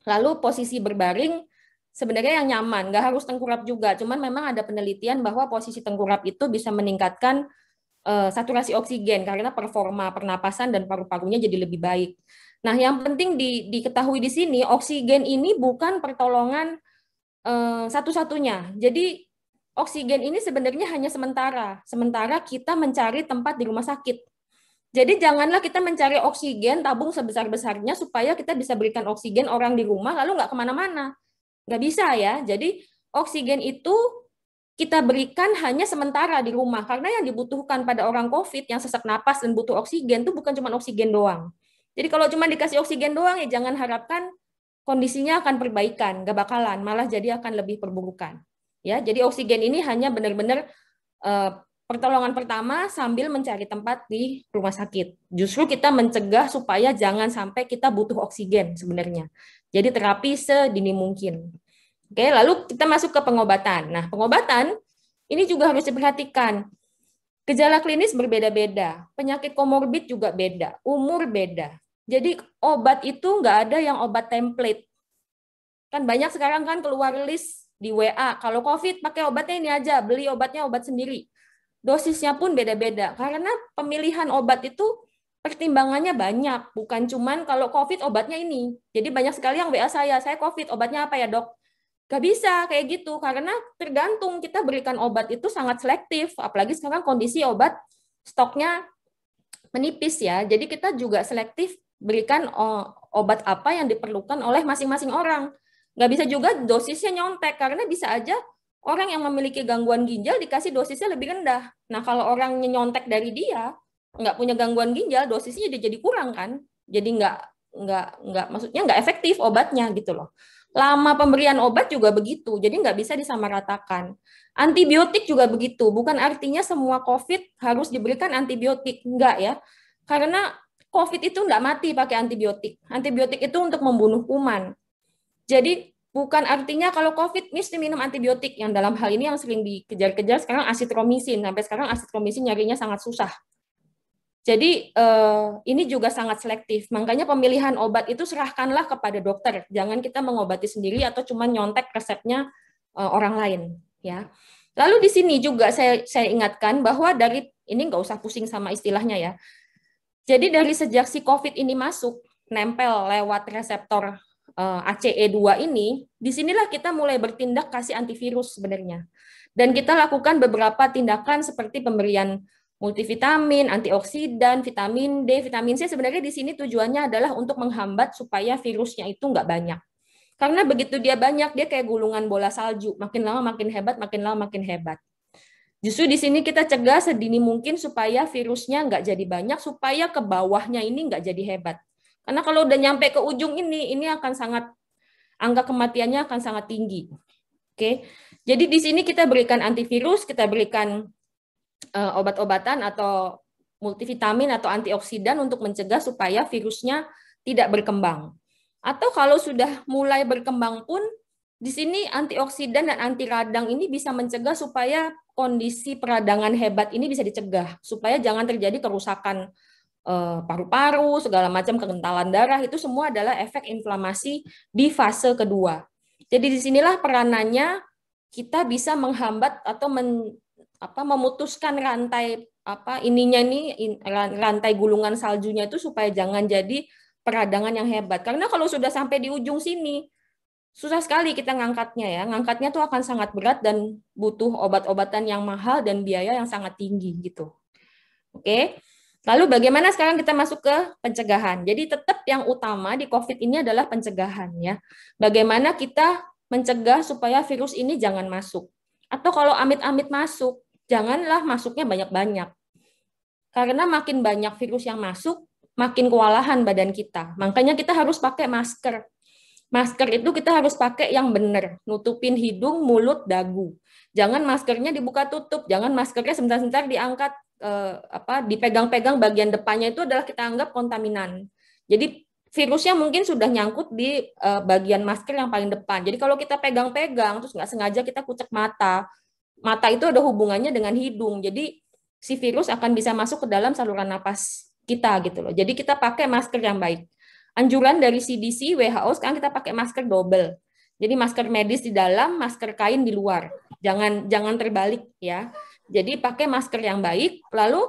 lalu posisi berbaring sebenarnya yang nyaman, nggak harus tengkurap juga, cuman memang ada penelitian bahwa posisi tengkurap itu bisa meningkatkan saturasi oksigen karena performa pernapasan dan paru-parunya jadi lebih baik. Nah, yang penting diketahui di sini, oksigen ini bukan pertolongan satu-satunya. Jadi oksigen ini sebenarnya hanya sementara kita mencari tempat di rumah sakit. Jadi janganlah kita mencari oksigen tabung sebesar-besarnya supaya kita bisa berikan oksigen orang di rumah lalu nggak kemana-mana. Nggak bisa ya. Jadi oksigen itu kita berikan hanya sementara di rumah karena yang dibutuhkan pada orang COVID yang sesak napas dan butuh oksigen itu bukan cuma oksigen doang. Jadi kalau cuma dikasih oksigen doang ya jangan harapkan kondisinya akan perbaikan, nggak bakalan, malah jadi akan lebih perburukan. Ya, jadi oksigen ini hanya benar-benar pertolongan pertama sambil mencari tempat di rumah sakit. Justru kita mencegah supaya jangan sampai kita butuh oksigen sebenarnya. Jadi terapi sedini mungkin. Oke, lalu kita masuk ke pengobatan. Nah, pengobatan ini juga harus diperhatikan. Gejala klinis berbeda-beda, penyakit komorbid juga beda, umur beda. Jadi obat itu nggak ada yang obat template. Kan banyak sekarang kan keluar list di WA, kalau COVID pakai obatnya ini aja, beli obatnya obat sendiri. Dosisnya pun beda-beda, karena pemilihan obat itu pertimbangannya banyak, bukan cuman kalau COVID obatnya ini. Jadi banyak sekali yang WA saya COVID obatnya apa ya dok? Gak bisa kayak gitu, karena tergantung kita berikan obat itu sangat selektif, apalagi sekarang kondisi obat stoknya menipis ya, jadi kita juga selektif berikan obat apa yang diperlukan oleh masing-masing orang. Gak bisa juga dosisnya nyontek, karena bisa aja orang yang memiliki gangguan ginjal dikasih dosisnya lebih rendah. Nah kalau orangnya nyontek dari dia, nggak punya gangguan ginjal, dosisnya jadi kurang kan, jadi maksudnya nggak efektif obatnya gitu loh. Lama pemberian obat juga begitu, jadi nggak bisa disamaratakan. Antibiotik juga begitu, bukan artinya semua COVID harus diberikan antibiotik, enggak ya. Karena COVID itu nggak mati pakai antibiotik. Antibiotik itu untuk membunuh kuman. Jadi bukan artinya kalau COVID mesti minum antibiotik, yang dalam hal ini yang sering dikejar-kejar sekarang asitromisin, sampai sekarang asitromisin nyarinya sangat susah. Jadi ini juga sangat selektif. Makanya pemilihan obat itu serahkanlah kepada dokter. Jangan kita mengobati sendiri atau cuma nyontek resepnya orang lain. Ya. Lalu di sini juga saya ingatkan bahwa dari ini nggak usah pusing sama istilahnya ya. Jadi dari sejak si COVID ini masuk nempel lewat reseptor ACE2 ini, disinilah kita mulai bertindak kasih antivirus sebenarnya. Dan kita lakukan beberapa tindakan seperti pemberian multivitamin, antioksidan, vitamin D, vitamin C. Sebenarnya di sini tujuannya adalah untuk menghambat supaya virusnya itu nggak banyak. Karena begitu dia banyak, dia kayak gulungan bola salju. Makin lama makin hebat, makin lama makin hebat. Justru di sini kita cegah sedini mungkin supaya virusnya nggak jadi banyak, supaya ke bawahnya ini nggak jadi hebat. Karena kalau udah nyampe ke ujung ini akan sangat, angka kematiannya akan sangat tinggi. Oke, jadi di sini kita berikan antivirus, kita berikan obat-obatan atau multivitamin atau antioksidan untuk mencegah supaya virusnya tidak berkembang. Atau kalau sudah mulai berkembang pun, di sini antioksidan dan anti radang ini bisa mencegah supaya kondisi peradangan hebat ini bisa dicegah, supaya jangan terjadi kerusakan paru-paru, segala macam kekentalan darah, itu semua adalah efek inflamasi di fase kedua. Jadi disinilah peranannya kita bisa menghambat atau memutuskan rantai rantai gulungan saljunya itu supaya jangan jadi peradangan yang hebat. Karena kalau sudah sampai di ujung sini, susah sekali kita ngangkatnya ya. Ngangkatnya tuh akan sangat berat dan butuh obat-obatan yang mahal dan biaya yang sangat tinggi gitu. Oke. Lalu bagaimana sekarang kita masuk ke pencegahan? Jadi tetap yang utama di COVID ini adalah pencegahan ya. Bagaimana kita mencegah supaya virus ini jangan masuk. Atau kalau amit-amit masuk, janganlah masuknya banyak-banyak. Karena makin banyak virus yang masuk, makin kewalahan badan kita. Makanya kita harus pakai masker. Masker itu kita harus pakai yang benar, nutupin hidung, mulut, dagu. Jangan maskernya dibuka tutup, jangan maskernya sebentar-sebentar diangkat, dipegang-pegang bagian depannya itu adalah kita anggap kontaminan. Jadi virusnya mungkin sudah nyangkut di bagian masker yang paling depan. Jadi kalau kita pegang-pegang terus nggak sengaja kita kucek mata, mata itu ada hubungannya dengan hidung. Jadi si virus akan bisa masuk ke dalam saluran napas kita gitu loh. Jadi kita pakai masker yang baik. Anjuran dari CDC, WHO sekarang kita pakai masker double. Jadi masker medis di dalam, masker kain di luar. Jangan terbalik ya. Jadi pakai masker yang baik, lalu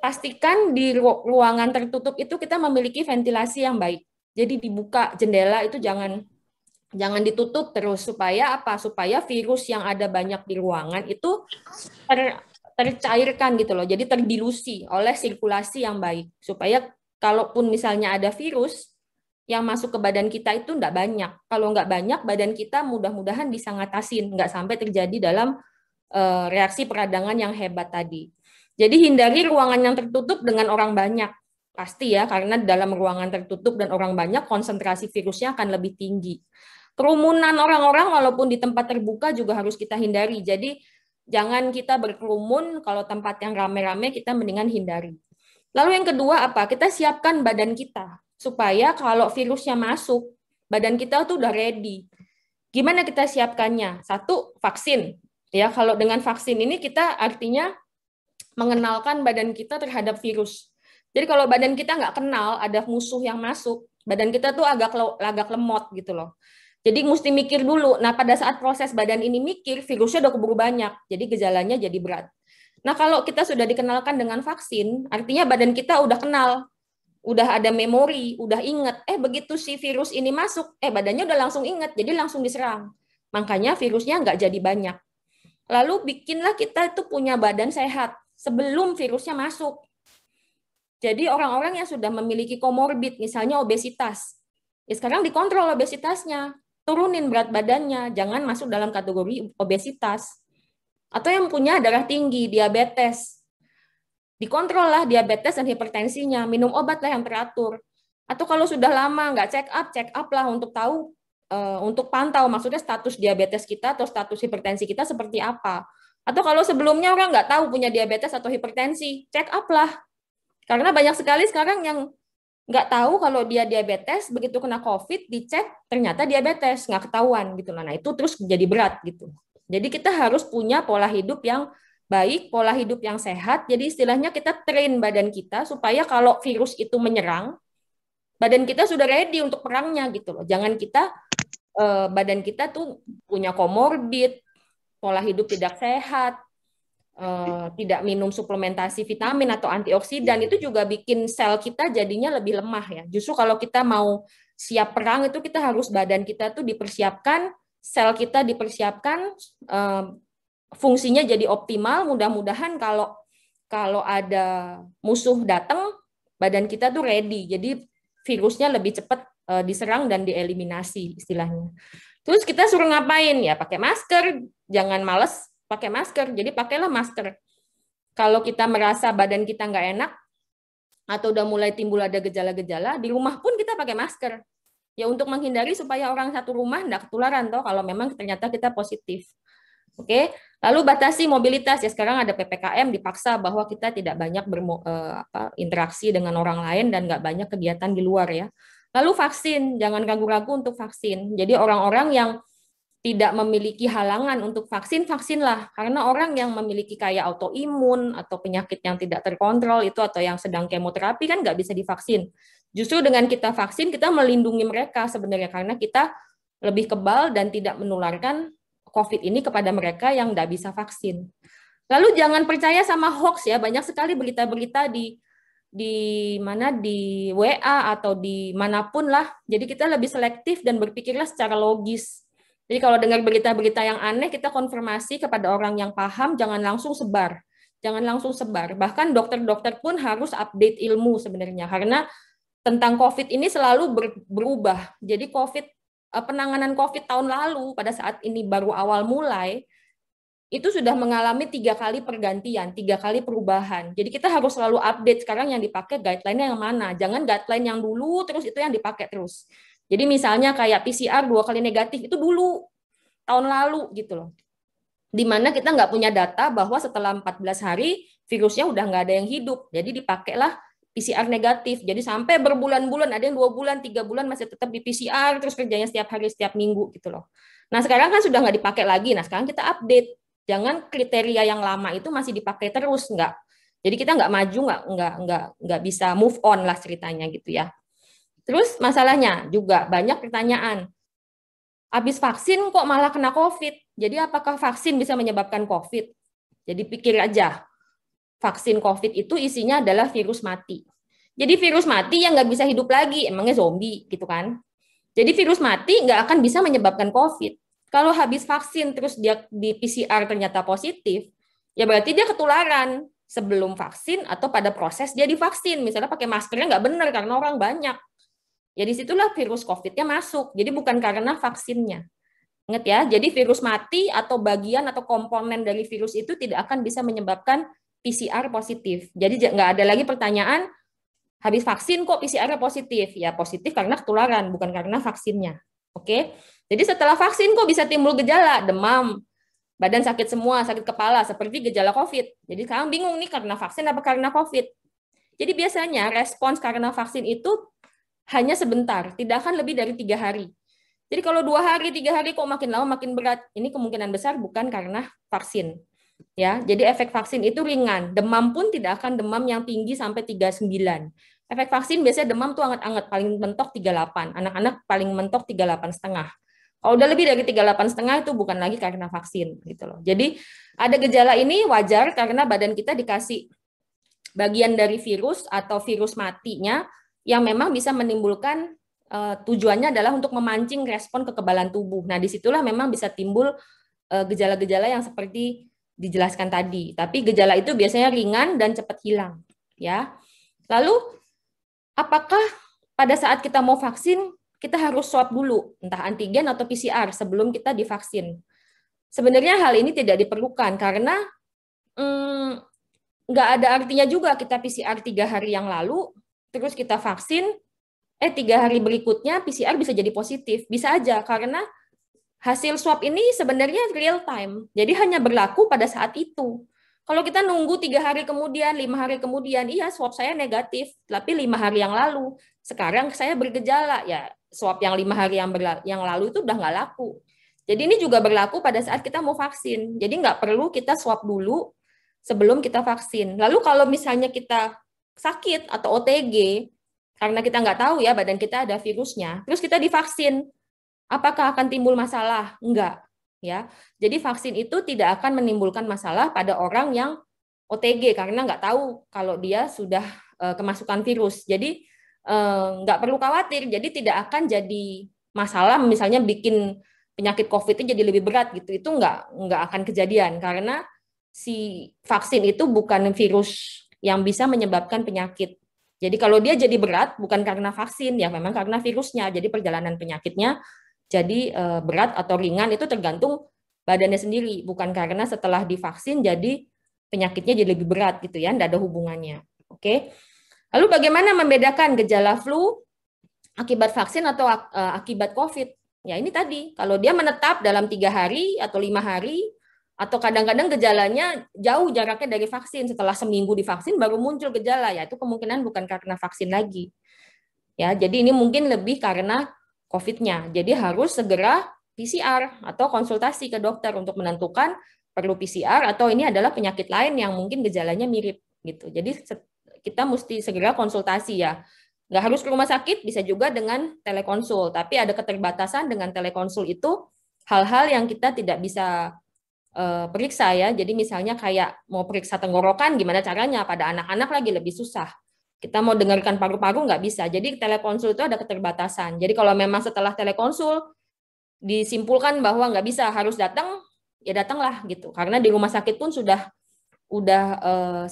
pastikan di ruangan tertutup itu kita memiliki ventilasi yang baik. Jadi dibuka jendela itu jangan ditutup terus supaya apa? Supaya virus yang ada banyak di ruangan itu tercairkan gitu loh. Jadi terdilusi oleh sirkulasi yang baik supaya kalaupun misalnya ada virus yang masuk ke badan kita itu enggak banyak. Kalau enggak banyak, badan kita mudah-mudahan bisa ngatasin, enggak sampai terjadi dalam reaksi peradangan yang hebat tadi. Jadi hindari ruangan yang tertutup dengan orang banyak. Pasti ya, karena dalam ruangan tertutup dan orang banyak, konsentrasi virusnya akan lebih tinggi. Kerumunan orang-orang walaupun di tempat terbuka juga harus kita hindari. Jadi jangan kita berkerumun, kalau tempat yang rame-rame kita mendingan hindari. Lalu yang kedua apa? Kita siapkan badan kita supaya kalau virusnya masuk, badan kita tuh udah ready. Gimana kita siapkannya? Satu, vaksin. Ya, kalau dengan vaksin ini kita artinya mengenalkan badan kita terhadap virus. Jadi kalau badan kita nggak kenal ada musuh yang masuk, badan kita tuh agak lemot gitu loh. Jadi mesti mikir dulu. Nah, pada saat proses badan ini mikir, virusnya udah keburu banyak. Jadi gejalanya jadi berat. Nah, kalau kita sudah dikenalkan dengan vaksin, artinya badan kita udah kenal, udah ada memori, udah inget. Begitu si virus ini masuk, badannya udah langsung inget, jadi langsung diserang. Makanya virusnya nggak jadi banyak. Lalu bikinlah kita itu punya badan sehat sebelum virusnya masuk. Jadi orang-orang yang sudah memiliki komorbid, misalnya obesitas, ya sekarang dikontrol obesitasnya, turunin berat badannya, jangan masuk dalam kategori obesitas. Atau yang punya darah tinggi, diabetes, dikontrol lah diabetes dan hipertensinya, minum obat lah yang teratur. Atau kalau sudah lama nggak check up lah untuk tahu, untuk pantau maksudnya status diabetes kita atau status hipertensi kita seperti apa. Atau kalau sebelumnya orang nggak tahu punya diabetes atau hipertensi, check up lah. Karena banyak sekali sekarang yang nggak tahu kalau dia diabetes, begitu kena COVID, dicek, ternyata diabetes, nggak ketahuan gitu. Nah, itu terus jadi berat gitu. Jadi kita harus punya pola hidup yang baik, pola hidup yang sehat. Jadi istilahnya kita train badan kita supaya kalau virus itu menyerang, badan kita sudah ready untuk perangnya gitu loh. Jangan kita badan kita tuh punya komorbid, pola hidup tidak sehat, tidak minum suplementasi vitamin atau antioksidan, itu juga bikin sel kita jadinya lebih lemah ya. Justru kalau kita mau siap perang itu kita harus badan kita tuh dipersiapkan, sel kita dipersiapkan, fungsinya jadi optimal. Mudah-mudahan kalau ada musuh datang, badan kita tuh ready. Jadi virusnya lebih cepat diserang dan dieliminasi istilahnya. Terus kita suruh ngapain ya? Pakai masker, jangan males pakai masker. Jadi pakailah masker. Kalau kita merasa badan kita nggak enak atau udah mulai timbul ada gejala-gejala, di rumah pun kita pakai masker. Ya untuk menghindari supaya orang satu rumah nggak ketularan toh kalau memang ternyata kita positif. Oke, lalu batasi mobilitas ya, sekarang ada PPKM, dipaksa bahwa kita tidak banyak interaksi dengan orang lain dan nggak banyak kegiatan di luar ya. Lalu vaksin, jangan ragu-ragu untuk vaksin. Jadi orang-orang yang tidak memiliki halangan untuk vaksin, vaksinlah. Karena orang yang memiliki kayak autoimun atau penyakit yang tidak terkontrol itu atau yang sedang kemoterapi kan nggak bisa divaksin. Justru dengan kita vaksin, kita melindungi mereka sebenarnya karena kita lebih kebal dan tidak menularkan COVID ini kepada mereka yang nggak bisa vaksin. Lalu jangan percaya sama hoax ya, banyak sekali berita-berita di WA atau di manapun lah. Jadi kita lebih selektif dan berpikirlah secara logis. Jadi kalau dengar berita-berita yang aneh, kita konfirmasi kepada orang yang paham, jangan langsung sebar. Jangan langsung sebar. Bahkan dokter-dokter pun harus update ilmu sebenarnya, karena tentang COVID ini selalu berubah. Jadi penanganan COVID tahun lalu, pada saat ini baru awal mulai, itu sudah mengalami 3 kali pergantian, 3 kali perubahan. Jadi kita harus selalu update sekarang yang dipakai guideline-nya yang mana. Jangan guideline yang dulu terus itu yang dipakai terus. Jadi misalnya kayak PCR 2 kali negatif itu dulu tahun lalu gitu loh. Di mana kita nggak punya data bahwa setelah 14 hari virusnya udah nggak ada yang hidup. Jadi dipakailah PCR negatif. Jadi sampai berbulan-bulan, ada yang 2 bulan, 3 bulan masih tetap di PCR, terus kerjanya setiap hari, setiap minggu gitu loh. Nah sekarang kan sudah nggak dipakai lagi. Nah sekarang kita update. Jangan kriteria yang lama itu masih dipakai terus, nggak. Jadi kita nggak maju, nggak bisa move on lah ceritanya gitu ya. Terus masalahnya juga banyak pertanyaan. Habis vaksin kok malah kena COVID. Jadi apakah vaksin bisa menyebabkan COVID? Jadi pikir aja. Vaksin COVID itu isinya adalah virus mati. Jadi virus mati yang nggak bisa hidup lagi, emangnya zombie gitu kan? Jadi virus mati nggak akan bisa menyebabkan COVID. Kalau habis vaksin terus dia di PCR ternyata positif, ya berarti dia ketularan sebelum vaksin atau pada proses dia divaksin. Misalnya pakai maskernya nggak benar karena orang banyak. Ya disitulah virus COVID-nya masuk. Jadi bukan karena vaksinnya. Ingat ya, jadi virus mati atau bagian atau komponen dari virus itu tidak akan bisa menyebabkan PCR positif. Jadi nggak ada lagi pertanyaan, habis vaksin kok PCR positif? Ya positif karena ketularan, bukan karena vaksinnya. Oke, jadi setelah vaksin kok bisa timbul gejala, demam, badan sakit semua, sakit kepala, seperti gejala COVID. Jadi sekarang bingung nih karena vaksin apa karena COVID. Jadi biasanya respons karena vaksin itu hanya sebentar, tidak akan lebih dari 3 hari. Jadi kalau 2 hari, 3 hari kok makin lama makin berat, ini kemungkinan besar bukan karena vaksin. Ya, jadi efek vaksin itu ringan. Demam pun tidak akan demam yang tinggi sampai 39. Efek vaksin biasanya demam tuh anget-anget, paling mentok 38. Anak-anak paling mentok 38,5. Kalau udah lebih dari 38,5 itu bukan lagi karena vaksin gitu loh. Jadi ada gejala ini wajar karena badan kita dikasih bagian dari virus atau virus matinya yang memang bisa menimbulkan tujuannya adalah untuk memancing respon kekebalan tubuh. Nah, disitulah memang bisa timbul gejala-gejala yang seperti dijelaskan tadi. Tapi gejala itu biasanya ringan dan cepat hilang. Ya. Lalu, apakah pada saat kita mau vaksin, kita harus swab dulu, entah antigen atau PCR sebelum kita divaksin? Sebenarnya hal ini tidak diperlukan karena nggak ada artinya juga kita PCR 3 hari yang lalu, terus kita vaksin, 3 hari berikutnya PCR bisa jadi positif. Bisa aja, karena hasil swab ini sebenarnya real time, jadi hanya berlaku pada saat itu. Kalau kita nunggu 3 hari kemudian, 5 hari kemudian, iya swab saya negatif, tapi 5 hari yang lalu. Sekarang saya bergejala, ya swab yang 5 hari yang lalu itu udah nggak laku. Jadi ini juga berlaku pada saat kita mau vaksin. Jadi nggak perlu kita swab dulu sebelum kita vaksin. Lalu kalau misalnya kita sakit atau OTG, karena kita nggak tahu ya badan kita ada virusnya, terus kita divaksin, apakah akan timbul masalah? Enggak, ya. Jadi vaksin itu tidak akan menimbulkan masalah pada orang yang OTG karena nggak tahu kalau dia sudah kemasukan virus. Jadi nggak perlu khawatir. Jadi tidak akan jadi masalah misalnya bikin penyakit COVID itu jadi lebih berat gitu. Itu nggak akan kejadian karena si vaksin itu bukan virus yang bisa menyebabkan penyakit. Jadi kalau dia jadi berat bukan karena vaksin, ya memang karena virusnya. Jadi perjalanan penyakitnya jadi berat atau ringan itu tergantung badannya sendiri, bukan karena setelah divaksin jadi penyakitnya jadi lebih berat gitu ya, tidak ada hubungannya. Oke. Lalu bagaimana membedakan gejala flu akibat vaksin atau akibat COVID? Ya ini tadi, kalau dia menetap dalam 3 hari atau 5 hari, atau kadang-kadang gejalanya jauh jaraknya dari vaksin, setelah seminggu divaksin baru muncul gejala, ya itu kemungkinan bukan karena vaksin lagi. Ya, jadi ini mungkin lebih karena COVID-nya. Jadi harus segera PCR atau konsultasi ke dokter untuk menentukan perlu PCR atau ini adalah penyakit lain yang mungkin gejalanya mirip gitu. Jadi kita mesti segera konsultasi ya. Nggak harus ke rumah sakit, bisa juga dengan telekonsul. Tapi ada keterbatasan dengan telekonsul itu hal-hal yang kita tidak bisa periksa ya. Jadi misalnya kayak mau periksa tenggorokan, gimana caranya? Pada anak-anak lagi lebih susah. Kita mau dengarkan paru-paru nggak bisa. Jadi telekonsul itu ada keterbatasan. Jadi kalau memang setelah telekonsul disimpulkan bahwa nggak bisa, harus datang, ya datanglah gitu. Karena di rumah sakit pun sudah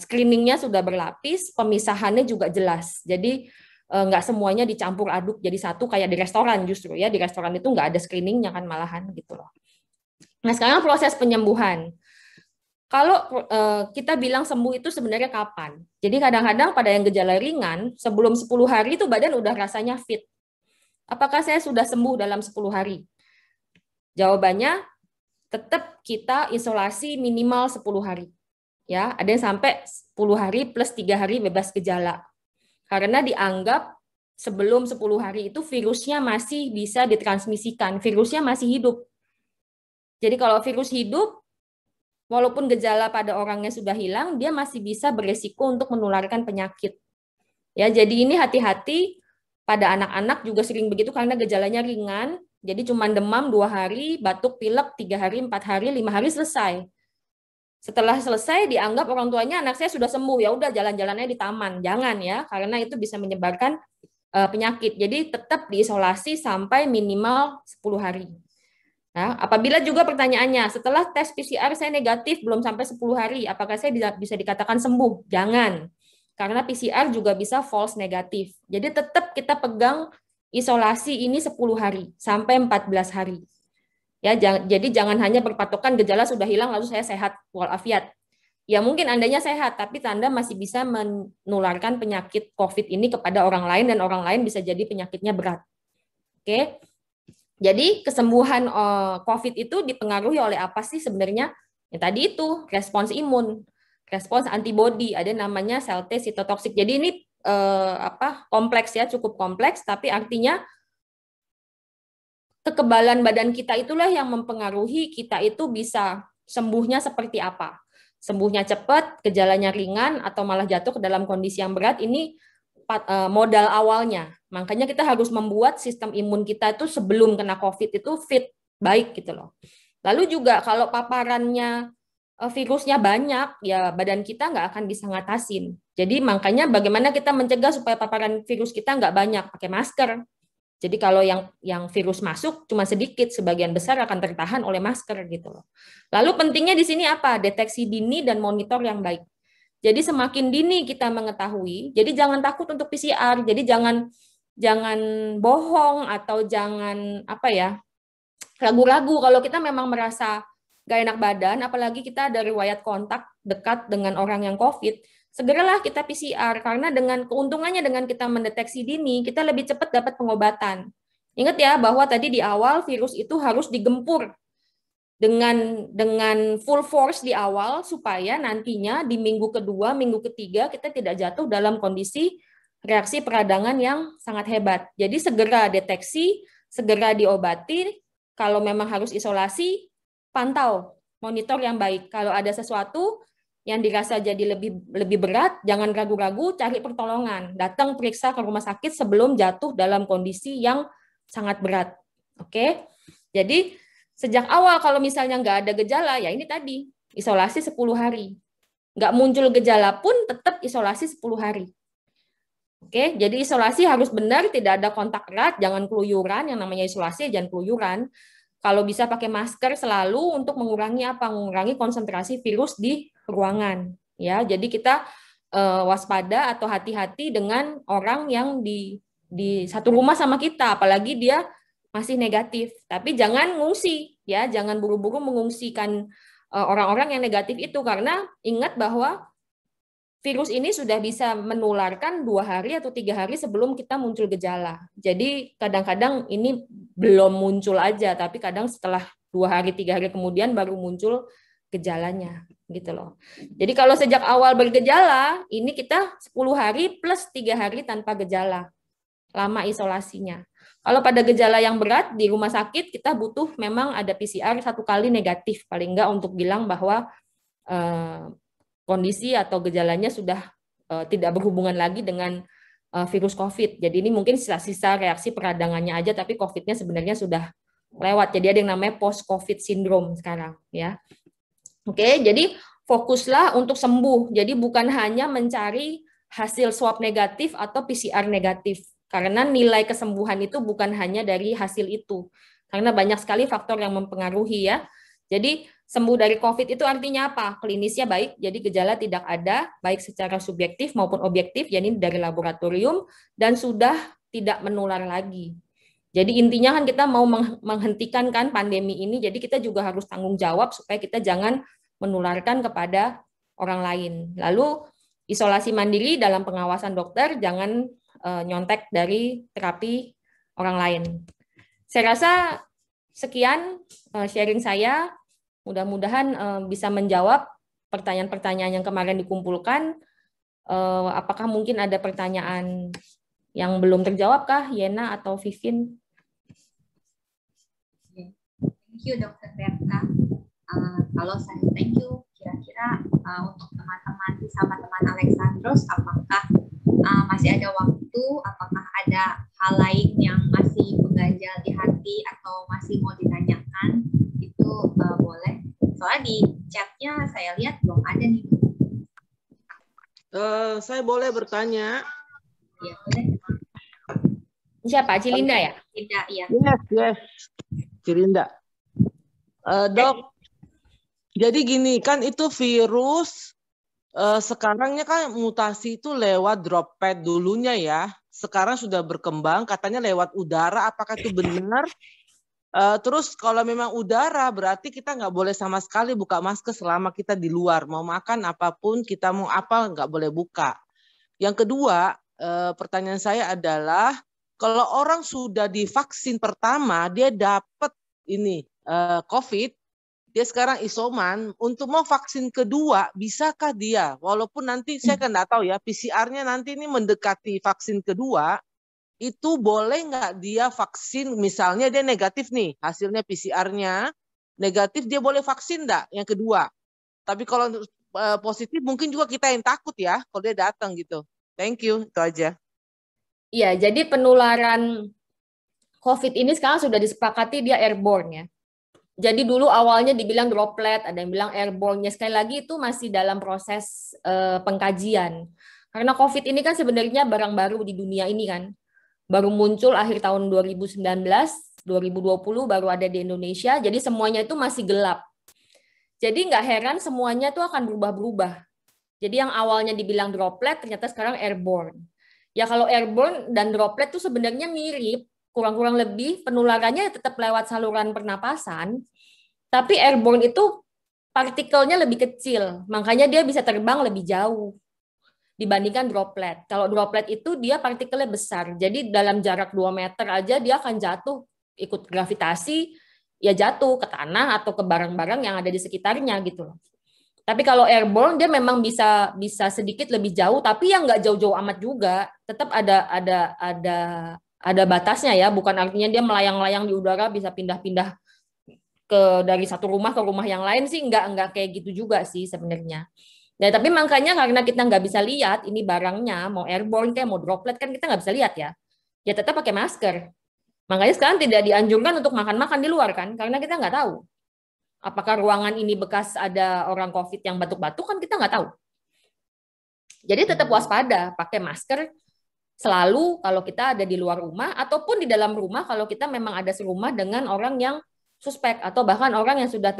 screeningnya sudah berlapis, pemisahannya juga jelas. Jadi nggak semuanya dicampur aduk jadi satu kayak di restoran justru ya. Di restoran itu nggak ada screeningnya kan malahan gitu loh. Nah sekarang proses penyembuhan. Kalau kita bilang sembuh itu sebenarnya kapan? Jadi kadang-kadang pada yang gejala ringan, sebelum 10 hari itu badan udah rasanya fit. Apakah saya sudah sembuh dalam 10 hari? Jawabannya tetap kita isolasi minimal 10 hari. Ya, ada yang sampai 10 hari plus 3 hari bebas gejala. Karena dianggap sebelum 10 hari itu virusnya masih bisa ditransmisikan, virusnya masih hidup. Jadi kalau virus hidup, walaupun gejala pada orangnya sudah hilang, dia masih bisa beresiko untuk menularkan penyakit. Ya, jadi ini hati-hati pada anak-anak juga sering begitu karena gejalanya ringan. Jadi cuma demam 2 hari, batuk pilek 3 hari, 4 hari, 5 hari selesai. Setelah selesai dianggap orang tuanya anak saya sudah sembuh, ya udah jalan-jalannya di taman. Jangan ya, karena itu bisa menyebarkan penyakit. Jadi tetap diisolasi sampai minimal 10 hari. Nah, apabila juga pertanyaannya, setelah tes PCR saya negatif belum sampai 10 hari, apakah saya bisa dikatakan sembuh? Jangan. Karena PCR juga bisa false negatif. Jadi tetap kita pegang isolasi ini 10 hari sampai 14 hari. Ya, jadi jangan hanya berpatokan gejala sudah hilang lalu saya sehat walafiat. Ya mungkin Andanya sehat, tapi Anda masih bisa menularkan penyakit COVID ini kepada orang lain dan orang lain bisa jadi penyakitnya berat. Oke. Jadi kesembuhan COVID itu dipengaruhi oleh apa sih sebenarnya? Ya, tadi itu respons imun, respons antibody, ada namanya sel T sitotoksik. Jadi ini kompleks ya, cukup kompleks, tapi artinya kekebalan badan kita itulah yang mempengaruhi kita itu bisa sembuhnya seperti apa. Sembuhnya cepat, gejalanya ringan, atau malah jatuh ke dalam kondisi yang berat, ini modal awalnya. Makanya kita harus membuat sistem imun kita itu sebelum kena COVID itu fit, baik gitu loh. Lalu juga kalau paparannya virusnya banyak, ya badan kita nggak akan bisa ngatasin. Jadi makanya bagaimana kita mencegah supaya paparan virus kita nggak banyak, pakai masker. Jadi kalau yang virus masuk cuma sedikit, sebagian besar akan tertahan oleh masker gitu loh. Lalu pentingnya di sini apa? Deteksi dini dan monitor yang baik. Jadi semakin dini kita mengetahui, jadi jangan takut untuk PCR, jadi jangan bohong atau jangan ragu-ragu kalau kita memang merasa gak enak badan, apalagi kita ada riwayat kontak dekat dengan orang yang COVID, segeralah kita PCR, karena dengan keuntungannya dengan kita mendeteksi dini, kita lebih cepat dapat pengobatan. Ingat ya bahwa tadi di awal virus itu harus digempur dengan full force di awal supaya nantinya di minggu kedua, minggu ketiga kita tidak jatuh dalam kondisi reaksi peradangan yang sangat hebat. Jadi segera deteksi, segera diobati, kalau memang harus isolasi, pantau, monitor yang baik. Kalau ada sesuatu yang dirasa jadi lebih berat, jangan ragu-ragu, cari pertolongan. Datang periksa ke rumah sakit sebelum jatuh dalam kondisi yang sangat berat. Oke? Jadi sejak awal kalau misalnya nggak ada gejala, ya ini tadi, isolasi 10 hari. Nggak muncul gejala pun tetap isolasi 10 hari. Oke, jadi isolasi harus benar, tidak ada kontak erat, jangan keluyuran, yang namanya isolasi jangan keluyuran. Kalau bisa pakai masker selalu untuk mengurangi apa? Mengurangi konsentrasi virus di ruangan. Ya, jadi kita waspada atau hati-hati dengan orang yang di satu rumah sama kita, apalagi dia masih negatif. Tapi jangan ngungsi, ya, jangan buru-buru mengungsikan orang-orang yang negatif itu, karena ingat bahwa virus ini sudah bisa menularkan 2 hari atau 3 hari sebelum kita muncul gejala. Jadi kadang-kadang ini belum muncul aja, tapi kadang setelah 2 hari, 3 hari kemudian baru muncul gejalanya, gitu loh. Jadi kalau sejak awal bergejala, ini kita 10 hari plus 3 hari tanpa gejala, lama isolasinya. Kalau pada gejala yang berat di rumah sakit, kita butuh memang ada PCR 1 kali negatif, paling enggak untuk bilang bahwa kondisi atau gejalanya sudah tidak berhubungan lagi dengan virus COVID. Jadi ini mungkin sisa-sisa reaksi peradangannya aja, tapi COVID-nya sebenarnya sudah lewat. Jadi ada yang namanya post-COVID syndrome sekarang, ya. Oke, jadi fokuslah untuk sembuh. Jadi bukan hanya mencari hasil swab negatif atau PCR negatif, karena nilai kesembuhan itu bukan hanya dari hasil itu, karena banyak sekali faktor yang mempengaruhi, ya. Jadi sembuh dari COVID itu artinya apa? Klinisnya baik, jadi gejala tidak ada, baik secara subjektif maupun objektif, yakni dari laboratorium, dan sudah tidak menular lagi. Jadi intinya kan kita mau menghentikan kan pandemi ini, jadi kita juga harus tanggung jawab supaya kita jangan menularkan kepada orang lain. Lalu isolasi mandiri dalam pengawasan dokter, jangan nyontek dari terapi orang lain. Saya rasa sekian sharing saya. Mudah-mudahan bisa menjawab pertanyaan-pertanyaan yang kemarin dikumpulkan. Apakah mungkin ada pertanyaan yang belum terjawab kah, Yena atau Vivin? Thank you, Dr. Berta. Kalau saya thank you, kira-kira untuk teman-teman sama teman Alexandros, apakah masih ada waktu, apakah ada hal lain yang masih mengganjal di hati atau masih mau ditanyakan, itu boleh. Soalnya di chatnya saya lihat belum ada nih. Saya boleh bertanya? Ya, boleh. Siapa? Cilinda ya? Tidak, iya. Yes. Cilinda. Dok, jadi gini, kan itu virus sekarangnya kan mutasi itu lewat droplet dulunya ya. Sekarang sudah berkembang, katanya lewat udara. Apakah itu benar? Terus kalau memang udara, berarti kita nggak boleh sama sekali buka masker selama kita di luar. Mau makan apapun, kita mau apa, nggak boleh buka. Yang kedua, pertanyaan saya adalah, kalau orang sudah divaksin pertama, dia dapat ini COVID, dia sekarang isoman, untuk mau vaksin kedua, bisakah dia? Walaupun nanti saya kan nggak tahu ya, PCR-nya nanti ini mendekati vaksin kedua, itu boleh nggak dia vaksin, misalnya dia negatif nih, hasilnya PCR-nya negatif, dia boleh vaksin nggak yang kedua? Tapi kalau positif, mungkin juga kita yang takut ya, kalau dia datang gitu. Thank you, itu aja. Iya, jadi penularan COVID ini sekarang sudah disepakati dia airborne ya. Jadi dulu awalnya dibilang droplet, ada yang bilang airborne. Sekali lagi itu masih dalam proses pengkajian. Karena COVID ini kan sebenarnya barang baru di dunia ini kan. Baru muncul akhir tahun 2019, 2020 baru ada di Indonesia. Jadi semuanya itu masih gelap. Jadi nggak heran semuanya itu akan berubah-berubah. Jadi yang awalnya dibilang droplet ternyata sekarang airborne. Ya kalau airborne dan droplet itu sebenarnya mirip, kurang-kurang lebih penularannya tetap lewat saluran pernapasan, tapi airborne itu partikelnya lebih kecil, makanya dia bisa terbang lebih jauh dibandingkan droplet. Kalau droplet itu dia partikelnya besar, jadi dalam jarak 2 meter aja dia akan jatuh, ikut gravitasi, ya jatuh ke tanah atau ke barang-barang yang ada di sekitarnya gitu loh. Tapi kalau airborne dia memang bisa sedikit lebih jauh, tapi yang nggak jauh-jauh amat juga, tetap ada batasnya ya, bukan artinya dia melayang-layang di udara bisa pindah-pindah dari satu rumah ke rumah yang lain sih, nggak kayak gitu juga sih sebenarnya. Ya, tapi makanya karena kita nggak bisa lihat ini barangnya mau airborne kayak mau droplet kan kita nggak bisa lihat ya, ya tetap pakai masker. Makanya sekarang tidak dianjurkan untuk makan-makan di luar kan, karena kita nggak tahu apakah ruangan ini bekas ada orang COVID yang batuk-batuk kan kita nggak tahu. Jadi tetap waspada, pakai masker selalu kalau kita ada di luar rumah ataupun di dalam rumah kalau kita memang ada serumah dengan orang yang suspek atau bahkan orang yang sudah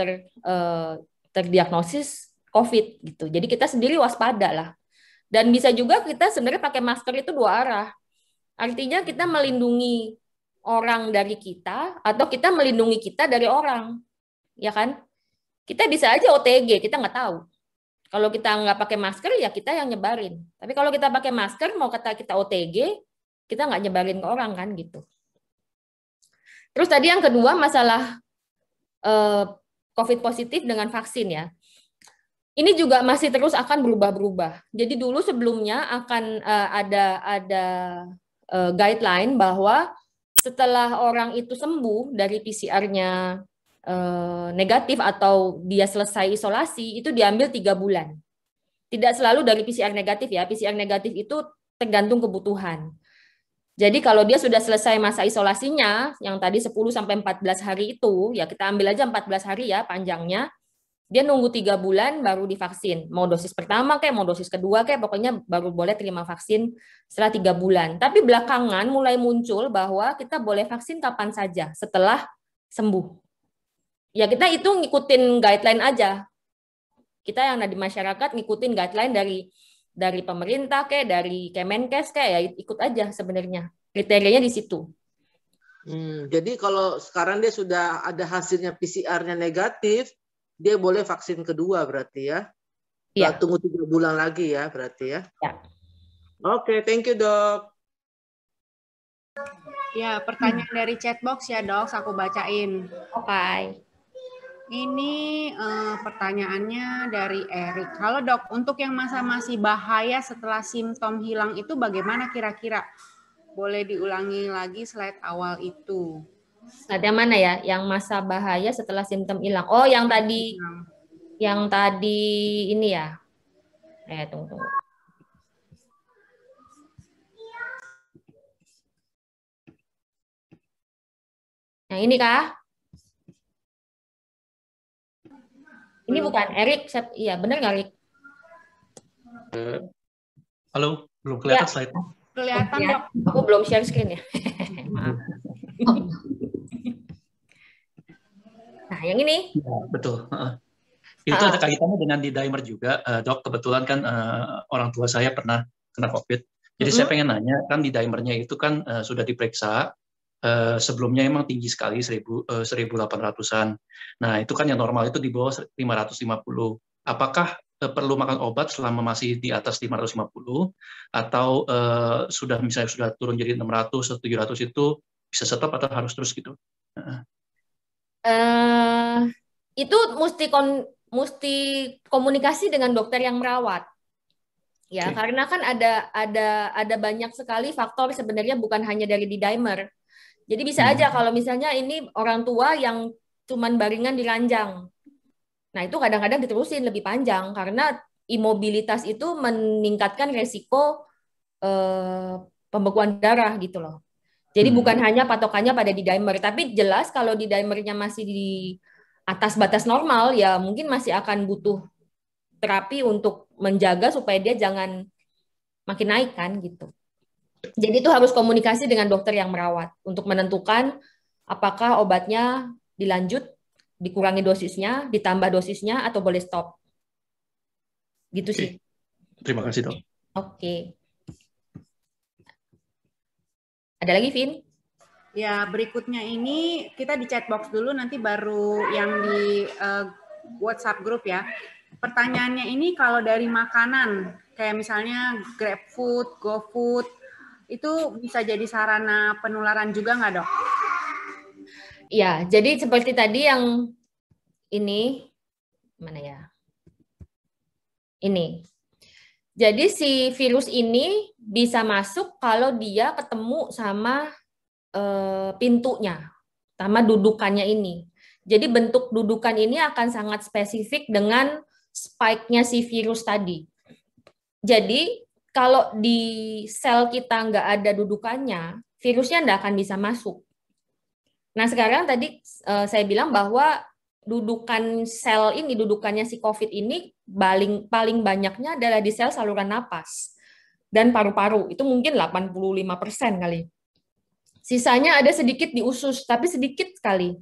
terdiagnosis COVID gitu. Jadi kita sendiri waspada lah. Dan bisa juga kita sebenarnya pakai masker itu 2 arah. Artinya kita melindungi orang dari kita atau kita melindungi kita dari orang. Ya kan? Kita bisa aja OTG, kita nggak tahu. Kalau kita nggak pakai masker, ya kita yang nyebarin. Tapi kalau kita pakai masker, mau kata kita OTG, kita nggak nyebarin ke orang kan gitu. Terus tadi yang kedua masalah COVID positif dengan vaksin ya. Ini juga masih terus akan berubah-berubah. Jadi dulu sebelumnya akan ada guideline bahwa setelah orang itu sembuh dari PCR-nya negatif atau dia selesai isolasi itu diambil 3 bulan. Tidak selalu dari PCR negatif ya. PCR negatif itu tergantung kebutuhan. Jadi kalau dia sudah selesai masa isolasinya yang tadi 10 sampai 14 hari itu, ya kita ambil aja 14 hari ya panjangnya. Dia nunggu 3 bulan baru divaksin. Mau dosis pertama kayak mau dosis kedua kayak pokoknya baru boleh terima vaksin setelah 3 bulan. Tapi belakangan mulai muncul bahwa kita boleh vaksin kapan saja setelah sembuh. Ya kita itu ngikutin guideline aja. Kita yang ada di masyarakat ngikutin guideline dari pemerintah kayak dari Kemenkes kayak ya ikut aja sebenarnya. Kriterianya di situ. Jadi kalau sekarang dia sudah ada hasilnya PCR-nya negatif, dia boleh vaksin kedua berarti ya? Ya. Tunggu 3 bulan lagi ya berarti ya? Ya. Oke, thank you dok. Ya, pertanyaan dari chatbox ya dok, aku bacain. Oke. Ini pertanyaannya dari Erik. Halo dok, untuk yang masa masih bahaya setelah simptom hilang itu bagaimana kira-kira? Boleh diulangi lagi slide awal itu. Slide yang mana ya? Yang masa bahaya setelah simptom hilang. Oh, yang tadi ini ya. Tunggu. Nah, ini kah? Ini bukan Erik, iya benar nggak Erik? Halo, belum kelihatan Ya. slide-nya? Kelihatan Ya, dok. aku belum share screen ya. Maaf. Nah, yang ini. Ya, betul. Itu ada kaitannya dengan D-dimer juga, dok. Kebetulan kan orang tua saya pernah kena COVID. Jadi saya pengen nanya, kan D-dimernya itu kan sudah diperiksa, sebelumnya emang tinggi sekali 1.800-an. Nah, itu kan yang normal itu di bawah 550. Apakah perlu makan obat selama masih di atas 550 atau misalnya sudah turun jadi 600 atau 700 itu bisa stop atau harus terus gitu? Itu mesti komunikasi dengan dokter yang merawat. Ya, karena kan ada banyak sekali faktor sebenarnya bukan hanya dari D-dimer. Jadi bisa aja kalau misalnya ini orang tua yang cuman baringan di ranjang. Nah, itu kadang-kadang diterusin lebih panjang karena imobilitas itu meningkatkan resiko pembekuan darah gitu loh. Jadi bukan hanya patokannya pada D-dimer, tapi jelas kalau D-dimernya masih di atas batas normal ya mungkin masih akan butuh terapi untuk menjaga supaya dia jangan makin naik kan gitu. Jadi itu harus komunikasi dengan dokter yang merawat untuk menentukan apakah obatnya dilanjut, dikurangi dosisnya, ditambah dosisnya, atau boleh stop. Gitu sih. Terima kasih, dok. Oke. Ada lagi, Vin? Ya, berikutnya ini kita di chat box dulu, nanti baru yang di WhatsApp grup ya. Pertanyaannya ini kalau dari makanan, kayak misalnya GrabFood, GoFood, itu bisa jadi sarana penularan juga nggak, dok? Ya, jadi seperti tadi yang ini, mana ya? Ini. Jadi si virus ini bisa masuk kalau dia ketemu sama pintunya, sama dudukannya ini. Jadi bentuk dudukan ini akan sangat spesifik dengan spike-nya si virus tadi. Jadi kalau di sel kita nggak ada dudukannya, virusnya nggak akan bisa masuk. Nah sekarang tadi saya bilang bahwa dudukan sel ini, dudukannya si COVID ini paling banyaknya adalah di sel saluran napas dan paru-paru. Itu mungkin 85% kali. Sisanya ada sedikit di usus, tapi sedikit sekali.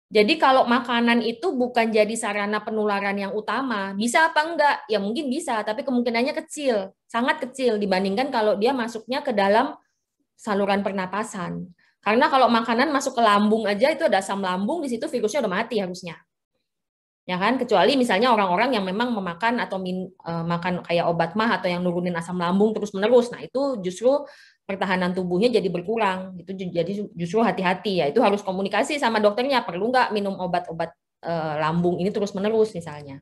Jadi kalau makanan itu bukan jadi sarana penularan yang utama, bisa apa enggak? Ya mungkin bisa, tapi kemungkinannya kecil, sangat kecil dibandingkan kalau dia masuknya ke dalam saluran pernapasan. Karena kalau makanan masuk ke lambung aja itu ada asam lambung, di situ virusnya udah mati harusnya. Ya kan? Kecuali misalnya orang-orang yang memang memakan atau makan kayak obat mah atau yang nurunin asam lambung terus-menerus. Nah, itu justru pertahanan tubuhnya jadi berkurang. Itu jadi justru hati-hati ya. Itu harus komunikasi sama dokternya, perlu nggak minum obat-obat lambung ini terus-menerus misalnya.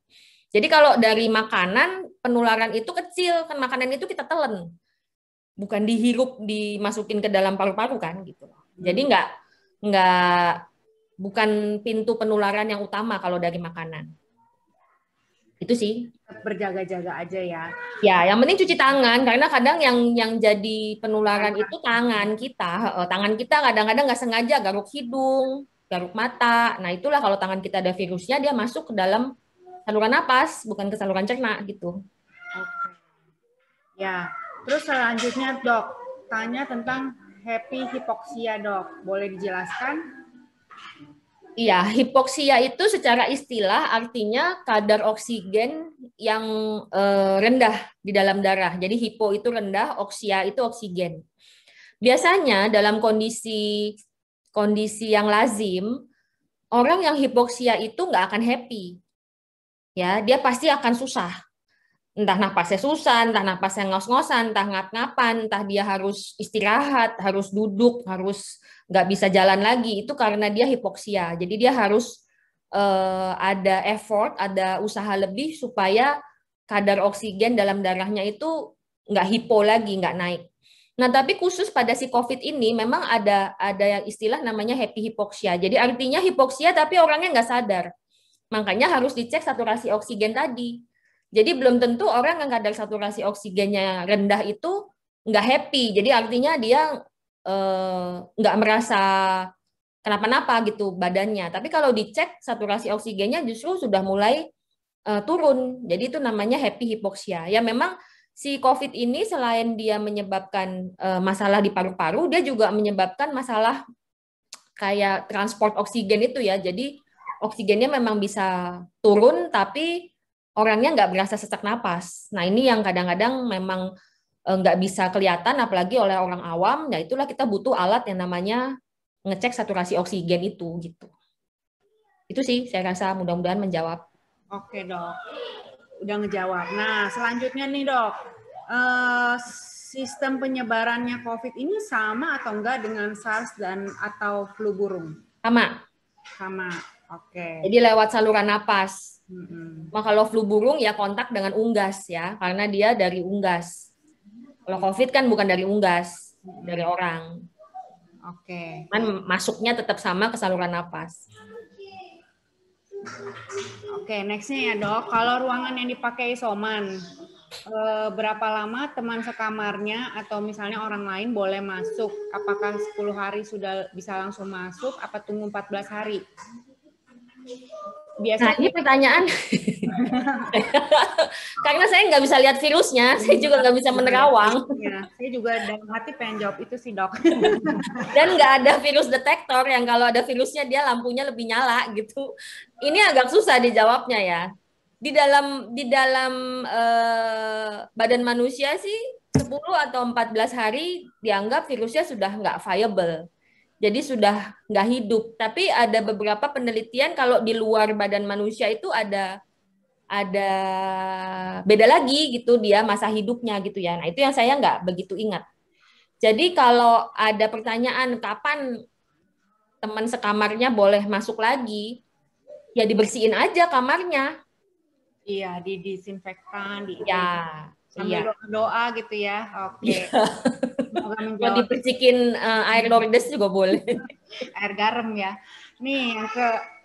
Jadi kalau dari makanan penularan itu kecil, kan makanan itu kita telan. Bukan dihirup, dimasukin ke dalam paru-paru kan gitu. Jadi bukan pintu penularan yang utama kalau dari makanan. Itu sih. Berjaga-jaga aja ya. Ya, yang penting cuci tangan karena kadang yang jadi penularan itu tangan kita. Tangan kita kadang-kadang nggak sengaja garuk hidung, garuk mata. Nah, itulah kalau tangan kita ada virusnya dia masuk ke dalam saluran napas, bukan ke saluran cerna gitu. Oke. Ya, terus selanjutnya dok, tanya tentang happy hipoksia dok. Boleh dijelaskan? Iya, hipoksia itu secara istilah artinya kadar oksigen yang rendah di dalam darah. Jadi hipo itu rendah, oksia itu oksigen. Biasanya dalam kondisi yang lazim, orang yang hipoksia itu nggak akan happy. Ya, dia pasti akan susah. Entah napasnya susah, entah napasnya ngos-ngosan, entah ngap-ngapan, entah dia harus istirahat, harus duduk, harus nggak bisa jalan lagi. Itu karena dia hipoksia. Jadi dia harus ada effort, ada usaha lebih supaya kadar oksigen dalam darahnya itu nggak hipo lagi, nggak naik. Nah, tapi khusus pada si COVID ini memang ada yang istilah namanya happy hypoxia. Jadi artinya hipoksia tapi orangnya nggak sadar. Makanya harus dicek saturasi oksigen tadi. Jadi belum tentu orang yang kadar saturasi oksigennya rendah itu nggak happy. Jadi artinya dia nggak merasa kenapa-napa gitu badannya. Tapi kalau dicek saturasi oksigennya justru sudah mulai turun. Jadi itu namanya happy hypoxia. Ya memang si COVID ini selain dia menyebabkan masalah di paru-paru, dia juga menyebabkan masalah kayak transport oksigen itu ya. Jadi oksigennya memang bisa turun, tapi orangnya nggak berasa sesak napas. Nah ini yang kadang-kadang memang nggak bisa kelihatan, apalagi oleh orang awam. Ya itulah kita butuh alat yang namanya ngecek saturasi oksigen itu gitu. Itu sih saya rasa mudah-mudahan menjawab. Oke dok. Udah ngejawab. Nah, selanjutnya nih dok, sistem penyebarannya COVID ini sama atau enggak dengan SARS dan atau flu burung? Sama. Sama, oke. Jadi lewat saluran napas. Nah, kalau flu burung ya kontak dengan unggas ya, karena dia dari unggas. Kalau COVID kan bukan dari unggas, dari orang. Oke. Kan masuknya tetap sama ke saluran napas. Oke, nextnya ya dok. Kalau ruangan yang dipakai isoman, berapa lama teman sekamarnya atau misalnya orang lain boleh masuk? Apakah 10 hari sudah bisa langsung masuk? Apa tunggu 14 hari? Biasanya. Nah ini pertanyaan. Karena saya nggak bisa lihat virusnya, saya juga nggak bisa menerawang. Ya, saya juga dalam hati pengen jawab itu sih dok. Dan nggak ada virus detektor yang kalau ada virusnya dia lampunya lebih nyala gitu. Ini agak susah dijawabnya ya. Di dalam badan manusia sih 10 atau 14 hari dianggap virusnya sudah nggak viable. Jadi sudah nggak hidup. Tapi ada beberapa penelitian kalau di luar badan manusia itu ada beda lagi gitu dia masa hidupnya gitu ya. Nah itu yang saya nggak begitu ingat. Jadi kalau ada pertanyaan kapan teman sekamarnya boleh masuk lagi, ya dibersihin aja kamarnya. Iya, didisinfektan, Ya, sambil doa gitu ya. Oke. Mau dipercikin air Lourdes juga boleh. Air garam ya. Nih yang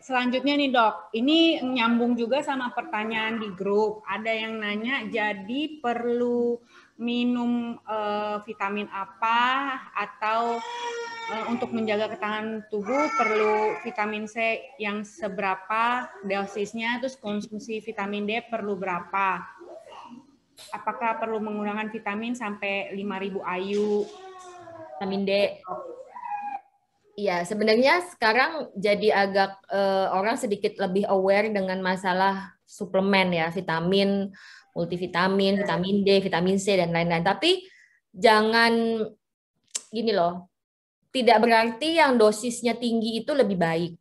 selanjutnya nih dok, ini nyambung juga sama pertanyaan di grup. Ada yang nanya, jadi perlu minum vitamin apa atau untuk menjaga ketahanan tubuh perlu vitamin C yang seberapa dosisnya, terus konsumsi vitamin D perlu berapa? Apakah perlu menggunakan vitamin sampai 5.000 IU? Vitamin D. Iya, sebenarnya sekarang jadi agak orang sedikit lebih aware dengan masalah suplemen ya, vitamin, multivitamin, vitamin D, vitamin C dan lain-lain. Tapi jangan gini loh, tidak berarti yang dosisnya tinggi itu lebih baik.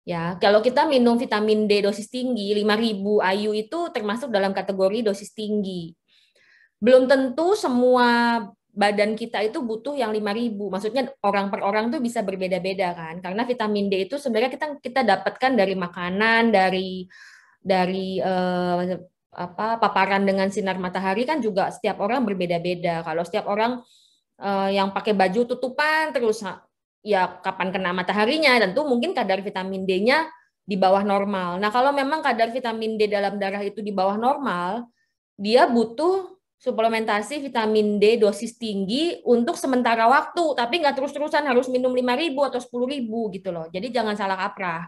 Ya, kalau kita minum vitamin D dosis tinggi 5.000 IU itu termasuk dalam kategori dosis tinggi. Belum tentu semua badan kita itu butuh yang 5.000. Maksudnya orang per orang tuh bisa berbeda-beda kan. Karena vitamin D itu sebenarnya kita dapatkan dari makanan, dari paparan dengan sinar matahari kan juga setiap orang berbeda-beda. Kalau setiap orang yang pakai baju tutupan terus ya kapan kena mataharinya, tentu mungkin kadar vitamin D-nya di bawah normal. Nah, kalau memang kadar vitamin D dalam darah itu di bawah normal, dia butuh suplementasi vitamin D dosis tinggi untuk sementara waktu, tapi nggak terus-terusan harus minum 5.000 atau 10.000 gitu loh. Jadi jangan salah kaprah.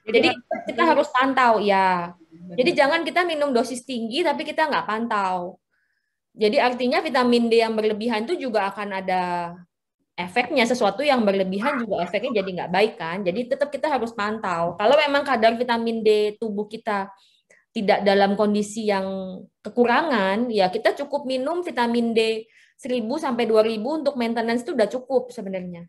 Jadi kita harus pantau ya. Jadi jangan kita minum dosis tinggi tapi kita nggak pantau. Jadi artinya vitamin D yang berlebihan itu juga akan ada efeknya, sesuatu yang berlebihan juga efeknya jadi nggak baik kan. Jadi tetap kita harus pantau. Kalau memang kadar vitamin D tubuh kita tidak dalam kondisi yang kekurangan, ya kita cukup minum vitamin D 1.000 sampai 2.000 untuk maintenance itu udah cukup sebenarnya.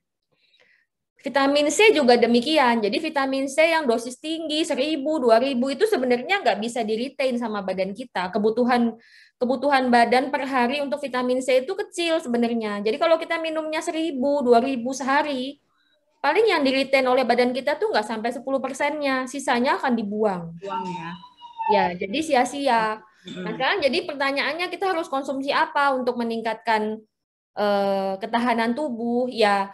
Vitamin C juga demikian. Jadi vitamin C yang dosis tinggi 1.000, 2.000 itu sebenarnya nggak bisa di-retain sama badan kita. Kebutuhan badan per hari untuk vitamin C itu kecil sebenarnya. Jadi kalau kita minumnya 1.000, 2.000 sehari, paling yang di-retain oleh badan kita tuh nggak sampai 10%-nya, sisanya akan dibuang. Buang ya. Ya, jadi sia-sia. Nah, Mm-mm. sekarang jadi pertanyaannya kita harus konsumsi apa untuk meningkatkan ketahanan tubuh? Ya,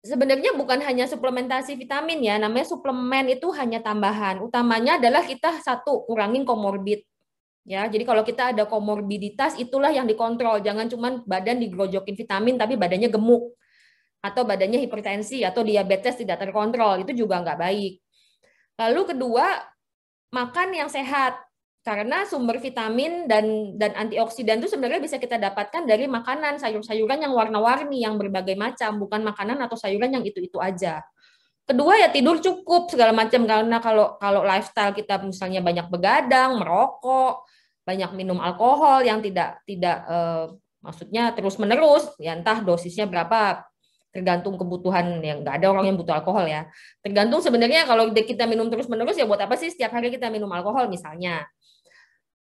sebenarnya bukan hanya suplementasi vitamin ya, namanya suplemen itu hanya tambahan. Utamanya adalah kita satu, kurangin komorbid. Ya, jadi kalau kita ada komorbiditas itulah yang dikontrol. Jangan cuma badan digrojokin vitamin tapi badannya gemuk atau badannya hipertensi atau diabetes tidak terkontrol, itu juga nggak baik. Lalu kedua, makan yang sehat. Karena sumber vitamin dan antioksidan itu sebenarnya bisa kita dapatkan dari makanan, sayur-sayuran yang warna-warni, yang berbagai macam, bukan makanan atau sayuran yang itu-itu aja. Kedua ya tidur cukup segala macam, karena kalau lifestyle kita misalnya banyak begadang, merokok, banyak minum alkohol yang tidak maksudnya terus-menerus, ya entah dosisnya berapa, tergantung kebutuhan, yang nggak ada orang yang butuh alkohol ya. Tergantung sebenarnya kalau kita minum terus-menerus ya buat apa sih setiap hari kita minum alkohol misalnya.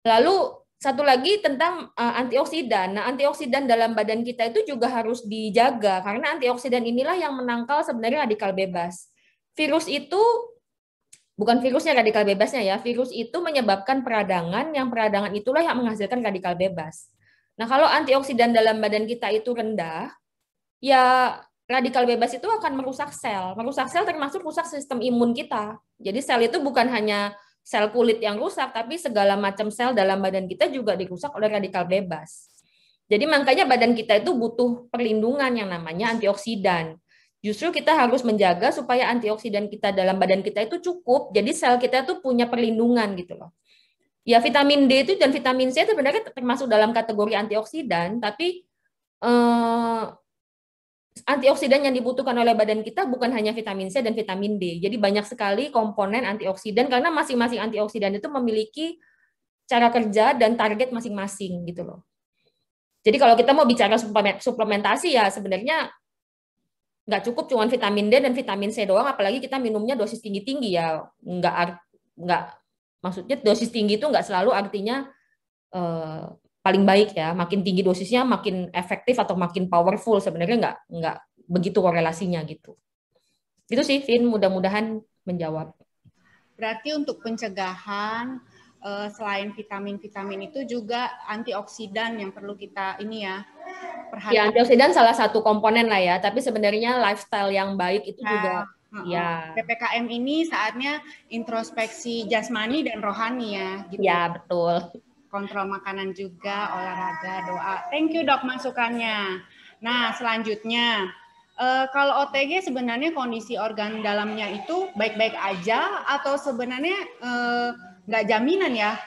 Lalu satu lagi tentang antioksidan. Nah, antioksidan dalam badan kita itu juga harus dijaga karena antioksidan inilah yang menangkal sebenarnya radikal bebas. Virus itu bukan virusnya radikal bebasnya ya. Virus itu menyebabkan peradangan, yang peradangan itulah yang menghasilkan radikal bebas. Nah, kalau antioksidan dalam badan kita itu rendah, ya radikal bebas itu akan merusak sel. Merusak sel termasuk rusak sistem imun kita. Jadi sel itu bukan hanya sel kulit yang rusak, tapi segala macam sel dalam badan kita juga dirusak oleh radikal bebas. Jadi makanya badan kita itu butuh perlindungan yang namanya antioksidan. Justru kita harus menjaga supaya antioksidan kita dalam badan kita itu cukup, jadi sel kita itu punya perlindungan gitu loh. Ya vitamin D itu dan vitamin C itu sebenarnya termasuk dalam kategori antioksidan, tapi antioksidan yang dibutuhkan oleh badan kita bukan hanya vitamin C dan vitamin D. Jadi banyak sekali komponen antioksidan karena masing-masing antioksidan itu memiliki cara kerja dan target masing-masing gitu loh. Jadi kalau kita mau bicara suplementasi ya sebenarnya nggak cukup cuma vitamin D dan vitamin C doang, apalagi kita minumnya dosis tinggi-tinggi ya. Nggak maksudnya dosis tinggi itu nggak selalu artinya paling baik ya, makin tinggi dosisnya makin efektif atau makin powerful, sebenarnya nggak begitu korelasinya gitu. Itu sih, Vin, mudah-mudahan menjawab. Berarti untuk pencegahan selain vitamin-vitamin itu juga antioksidan yang perlu kita ini ya perhatikan. Ya, antioksidan salah satu komponen lah ya, tapi sebenarnya lifestyle yang baik itu juga ya. PPKM ini saatnya introspeksi jasmani dan rohani ya. Gitu. Ya, betul. Kontrol makanan juga, olahraga, doa. Thank you dok masukannya. Nah selanjutnya, kalau OTG sebenarnya kondisi organ dalamnya itu baik-baik aja atau sebenarnya nggak jaminan ya?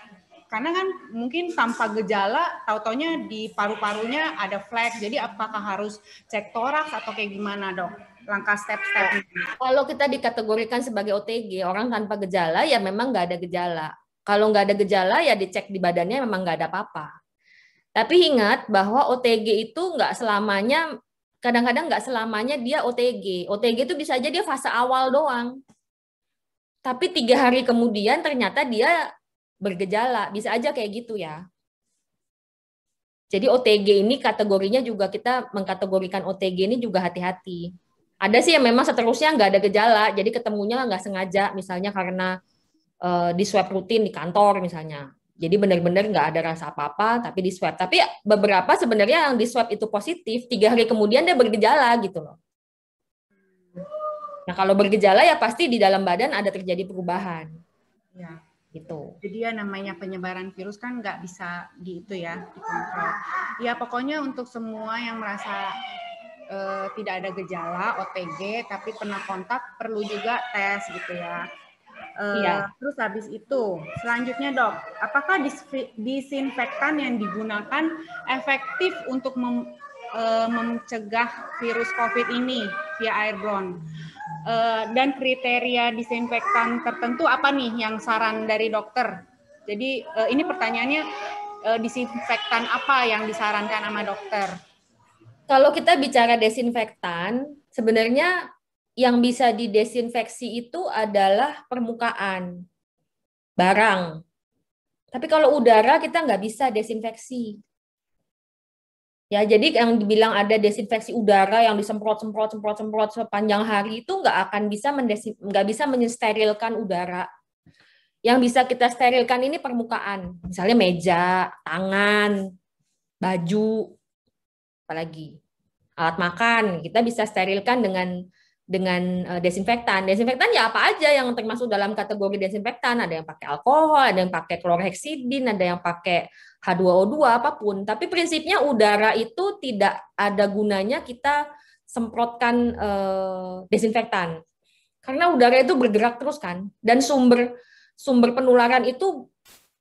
Karena kan mungkin tanpa gejala, tau-taunya di paru-parunya ada flek. Jadi apakah harus cek toraks atau kayak gimana dok? Langkah step-stepnya. Kalau kita dikategorikan sebagai OTG, orang tanpa gejala ya memang nggak ada gejala. Kalau nggak ada gejala ya dicek di badannya memang nggak ada apa-apa. Tapi ingat bahwa OTG itu nggak selamanya, kadang-kadang nggak selamanya dia OTG. OTG itu bisa aja dia fase awal doang. Tapi 3 hari kemudian ternyata dia bergejala. Bisa aja kayak gitu ya. Jadi OTG ini kategorinya juga kita mengkategorikan OTG ini juga hati-hati. Ada sih yang memang seterusnya nggak ada gejala, jadi ketemunya nggak sengaja, misalnya karena di swab rutin di kantor misalnya. Jadi benar-benar nggak ada rasa apa-apa, tapi di swab. Tapi beberapa sebenarnya yang di swab itu positif, 3 hari kemudian dia bergejala gitu loh. Nah kalau bergejala ya pasti di dalam badan ada terjadi perubahan. Ya. Gitu. Jadi ya namanya penyebaran virus kan nggak bisa dikontrol. Ya pokoknya untuk semua yang merasa tidak ada gejala OTG tapi pernah kontak perlu juga tes gitu ya. Terus habis itu selanjutnya dok, apakah disinfektan yang digunakan efektif untuk mencegah virus COVID ini via airborne? Dan kriteria disinfektan tertentu apa nih yang saran dari dokter? Jadi ini pertanyaannya disinfektan apa yang disarankan sama dokter? Kalau kita bicara desinfektan, sebenarnya yang bisa didesinfeksi itu adalah permukaan, barang. Tapi kalau udara kita nggak bisa desinfeksi. Ya, jadi yang dibilang ada desinfeksi udara yang disemprot sepanjang hari itu nggak bisa mensterilkan udara. Yang bisa kita sterilkan ini permukaan, misalnya meja, tangan, baju, apalagi alat makan. Kita bisa sterilkan dengan desinfektan. Desinfektan ya apa aja yang termasuk dalam kategori desinfektan. Ada yang pakai alkohol, ada yang pakai klorheksidin, ada yang pakai H2O2, apapun. Tapi prinsipnya udara itu tidak ada gunanya kita semprotkan desinfektan. Karena udara itu bergerak terus kan. Dan sumber penularan itu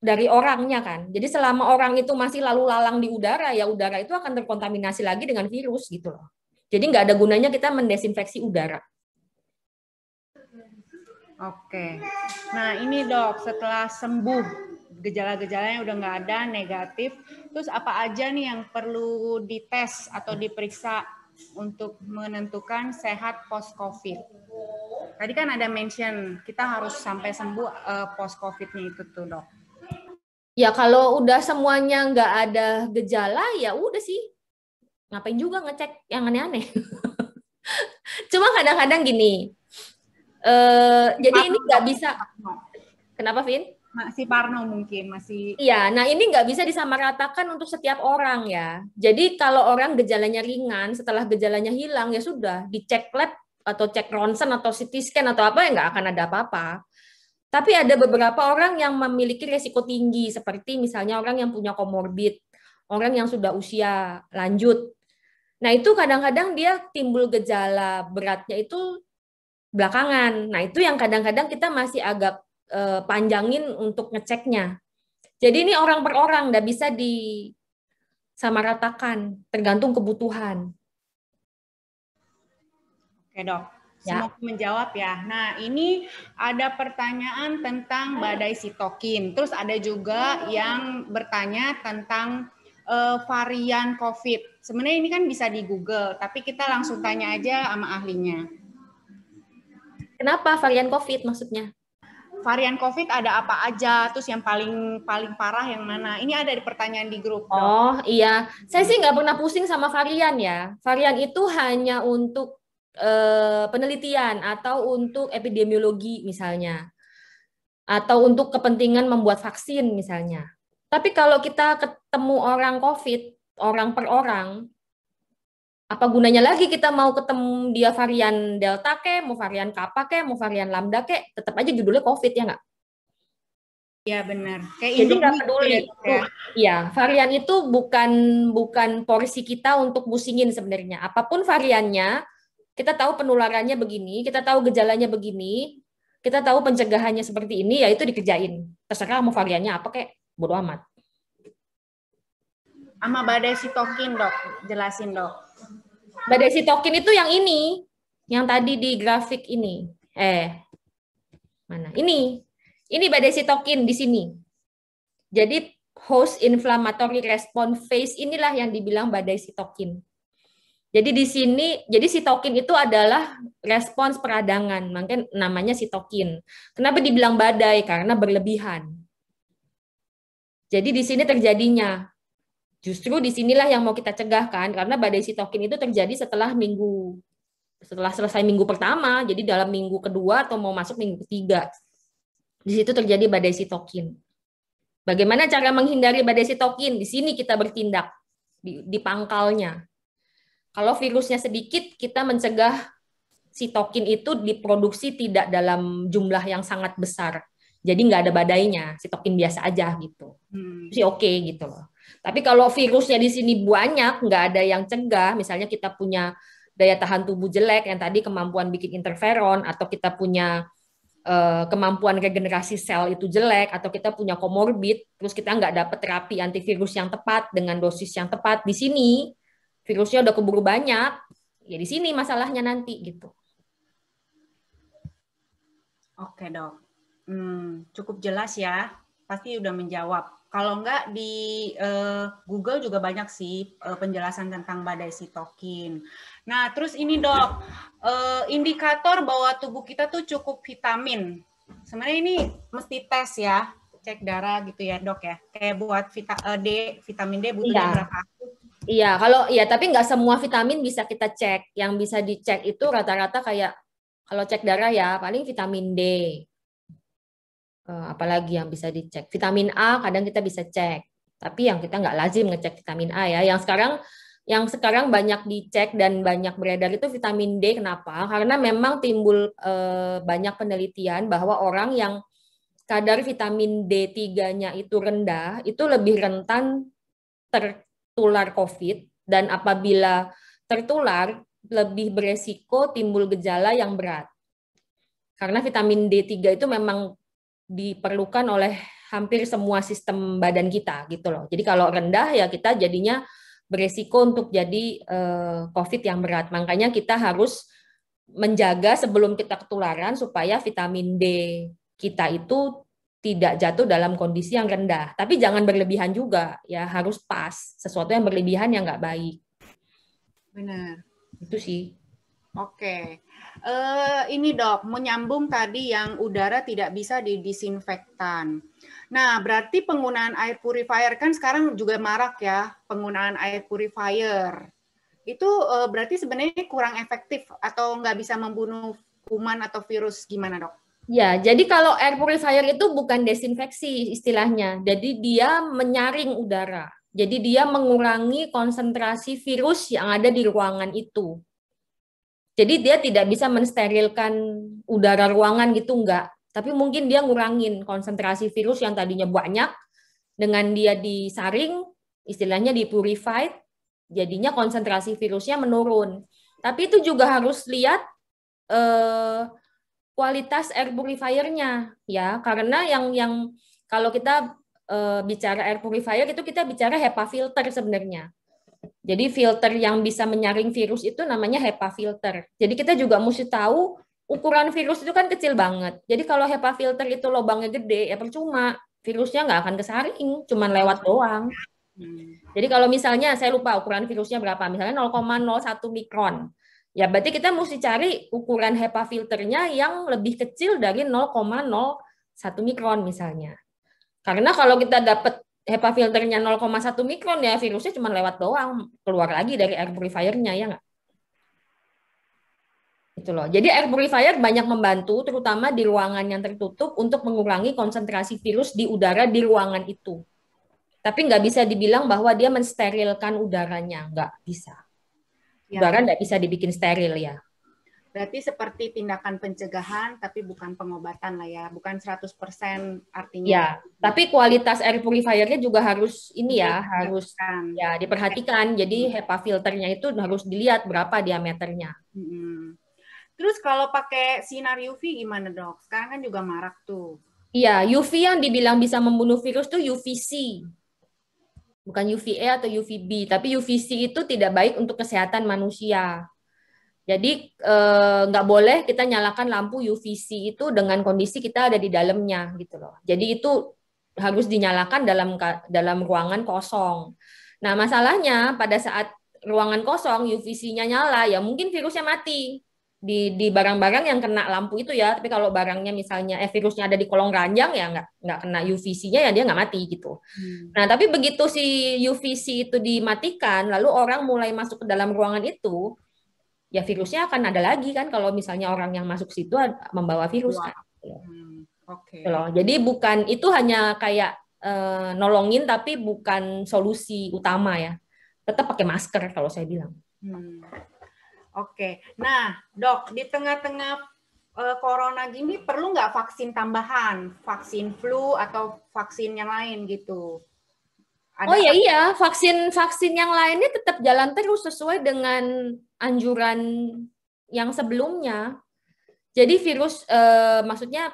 dari orangnya kan. Jadi selama orang itu masih lalu lalang di udara, ya udara itu akan terkontaminasi lagi dengan virus gitu loh. Jadi nggak ada gunanya kita mendesinfeksi udara. Oke. Nah ini dok, setelah sembuh, gejala-gejalanya udah nggak ada, negatif, terus apa aja nih yang perlu dites atau diperiksa untuk menentukan sehat post-COVID? Tadi kan ada mention, kita harus sampai sembuh post-COVID-nya itu tuh dok. Ya kalau udah semuanya nggak ada gejala, ya udah sih. Ngapain juga ngecek yang aneh-aneh. Cuma kadang-kadang gini, jadi ini nggak bisa. Kenapa, Vin? Masih parno mungkin, masih. Iya, nah ini nggak bisa disamaratakan untuk setiap orang ya. Jadi kalau orang gejalanya ringan, setelah gejalanya hilang, ya sudah, dicek lab atau cek ronsen atau CT scan atau apa, ya nggak akan ada apa-apa. Tapi ada beberapa orang yang memiliki risiko tinggi, seperti misalnya orang yang punya komorbid, orang yang sudah usia lanjut. Nah itu kadang-kadang dia timbul gejala beratnya itu belakangan. Nah itu yang kadang-kadang kita masih agak panjangin untuk ngeceknya. Jadi ini orang per orang, nggak bisa disamaratakan, tergantung kebutuhan. Oke dok, Ya. semoga menjawab ya. Nah ini ada pertanyaan tentang badai sitokin. Terus ada juga yang bertanya tentang varian COVID. Sebenarnya ini kan bisa di Google, tapi kita langsung tanya aja sama ahlinya. Kenapa varian COVID maksudnya? Varian COVID ada apa aja, terus yang paling parah yang mana? Ini ada di pertanyaan di grup. Dok. Oh iya, saya sih nggak pernah pusing sama varian ya. Varian itu hanya untuk penelitian atau untuk epidemiologi misalnya, atau untuk kepentingan membuat vaksin misalnya. Tapi kalau kita ketemu orang COVID, orang per orang, apa gunanya lagi kita mau ketemu dia varian Delta mau varian Kappa mau varian Lambda tetap aja judulnya COVID ya nggak? Iya benar. Kayak jadi nggak peduli. Ya. Iya, varian itu bukan porsi kita untuk musingin sebenarnya. Apapun variannya, kita tahu penularannya begini, kita tahu gejalanya begini, kita tahu pencegahannya seperti ini, ya itu dikerjain. Terserah mau variannya apa bodo amat. Sama badai sitokin dok, jelasin dok. Badai sitokin itu yang ini, yang tadi di grafik ini. Mana? Ini badai sitokin di sini. Jadi host inflammatory response phase inilah yang dibilang badai sitokin. Jadi di sini, jadi sitokin itu adalah respons peradangan, makanya namanya sitokin. Kenapa dibilang badai? Karena berlebihan. Jadi di sini terjadinya. Justru disinilah yang mau kita cegah kan, karena badai sitokin itu terjadi setelah selesai minggu pertama, jadi dalam minggu kedua atau mau masuk minggu ketiga. Di situ terjadi badai sitokin. Bagaimana cara menghindari badai sitokin? Di sini kita bertindak, di pangkalnya. Kalau virusnya sedikit, kita mencegah sitokin itu diproduksi tidak dalam jumlah yang sangat besar. Jadi nggak ada badainya, sitokin biasa aja gitu. Sih oke gitu loh. Tapi kalau virusnya di sini banyak, nggak ada yang cegah, misalnya kita punya daya tahan tubuh jelek, yang tadi kemampuan bikin interferon, atau kita punya kemampuan regenerasi sel itu jelek, atau kita punya komorbid, terus kita nggak dapat terapi antivirus yang tepat dengan dosis yang tepat, di sini virusnya udah keburu banyak, ya di sini masalahnya nanti gitu. Oke dok, cukup jelas ya, pasti udah menjawab. Kalau enggak di Google juga banyak sih penjelasan tentang badai sitokin. Nah, terus ini dok, indikator bahwa tubuh kita tuh cukup vitamin. Sebenarnya ini mesti tes ya, cek darah gitu ya dok ya. Kayak buat vitamin D butuhnya berapa? Iya, kalau ya tapi nggak semua vitamin bisa kita cek. Yang bisa dicek itu rata-rata kayak kalau cek darah ya paling vitamin D. Apalagi yang bisa dicek. Vitamin A kadang kita bisa cek. Tapi yang kita nggak lazim ngecek vitamin A ya. Yang sekarang banyak dicek dan banyak beredar itu vitamin D. Kenapa? Karena memang timbul banyak penelitian bahwa orang yang kadar vitamin D3-nya itu rendah, itu lebih rentan tertular COVID, dan apabila tertular, lebih beresiko timbul gejala yang berat. Karena vitamin D3 itu memang diperlukan oleh hampir semua sistem badan kita gitu loh. Jadi kalau rendah ya kita jadinya beresiko untuk jadi COVID yang berat. Makanya kita harus menjaga sebelum kita ketularan supaya vitamin D kita itu tidak jatuh dalam kondisi yang rendah. Tapi jangan berlebihan juga, ya harus pas. Sesuatu yang berlebihan yang nggak baik. Benar. Itu sih. Oke. Ini dok, menyambung tadi yang udara tidak bisa didisinfektan. Nah, berarti penggunaan air purifier kan sekarang juga marak ya, penggunaan air purifier. Itu berarti sebenarnya kurang efektif atau nggak bisa membunuh kuman atau virus, gimana dok? Ya, jadi kalau air purifier itu bukan desinfeksi istilahnya. Jadi dia menyaring udara. Jadi dia mengurangi konsentrasi virus yang ada di ruangan itu. Jadi dia tidak bisa mensterilkan udara ruangan gitu, enggak. Tapi mungkin dia ngurangin konsentrasi virus yang tadinya banyak, dengan dia disaring, istilahnya dipurified, jadinya konsentrasi virusnya menurun. Tapi itu juga harus lihat kualitas air purifier-nya ya, karena yang kalau kita bicara air purifier itu kita bicara HEPA filter sebenarnya. Jadi filter yang bisa menyaring virus itu namanya HEPA filter. Jadi kita juga mesti tahu ukuran virus itu kan kecil banget. Jadi kalau HEPA filter itu lubangnya gede ya percuma, virusnya nggak akan kesaring, cuman lewat doang. Jadi kalau misalnya saya lupa ukuran virusnya berapa, misalnya 0,01 mikron. Ya berarti kita mesti cari ukuran HEPA filternya yang lebih kecil dari 0,01 mikron misalnya. Karena kalau kita dapat HEPA filternya 0,1 mikron ya virusnya cuma lewat doang, keluar lagi dari air purifier-nya ya nggak? Itu loh. Jadi air purifier banyak membantu terutama di ruangan yang tertutup untuk mengurangi konsentrasi virus di udara di ruangan itu. Tapi nggak bisa dibilang bahwa dia mensterilkan udaranya, nggak bisa. Udara nggak bisa dibikin steril ya. Berarti seperti tindakan pencegahan tapi bukan pengobatan lah ya, bukan 100% artinya. Ya, tapi kualitas air purifier-nya juga harus ini ya, harus ya diperhatikan. Jadi HEPA filternya itu harus dilihat berapa diameternya. Terus kalau pakai sinar UV gimana dok? Sekarang kan juga marak tuh. Iya, UV yang dibilang bisa membunuh virus tuh UVC. Bukan UVA atau UVB, tapi UVC itu tidak baik untuk kesehatan manusia. Jadi nggak boleh kita nyalakan lampu UVC itu dengan kondisi kita ada di dalamnya gitu loh. Jadi itu harus dinyalakan dalam ruangan kosong. Nah masalahnya pada saat ruangan kosong UVC-nya nyala ya mungkin virusnya mati di barang-barang yang kena lampu itu ya. Tapi kalau barangnya misalnya virusnya ada di kolong ranjang ya nggak kena UVC-nya ya dia nggak mati gitu. Nah tapi begitu si UVC itu dimatikan lalu orang mulai masuk ke dalam ruangan itu ya virusnya akan ada lagi kan kalau misalnya orang yang masuk situ membawa virus kan. Oke. Jadi bukan itu hanya kayak nolongin tapi bukan solusi utama ya. Tetap pakai masker kalau saya bilang. Oke. Nah, dok, di tengah-tengah corona gini perlu nggak vaksin tambahan, vaksin flu atau vaksin yang lain gitu? Oh ya iya, vaksin yang lainnya tetap jalan terus sesuai dengan anjuran yang sebelumnya. Jadi virus, maksudnya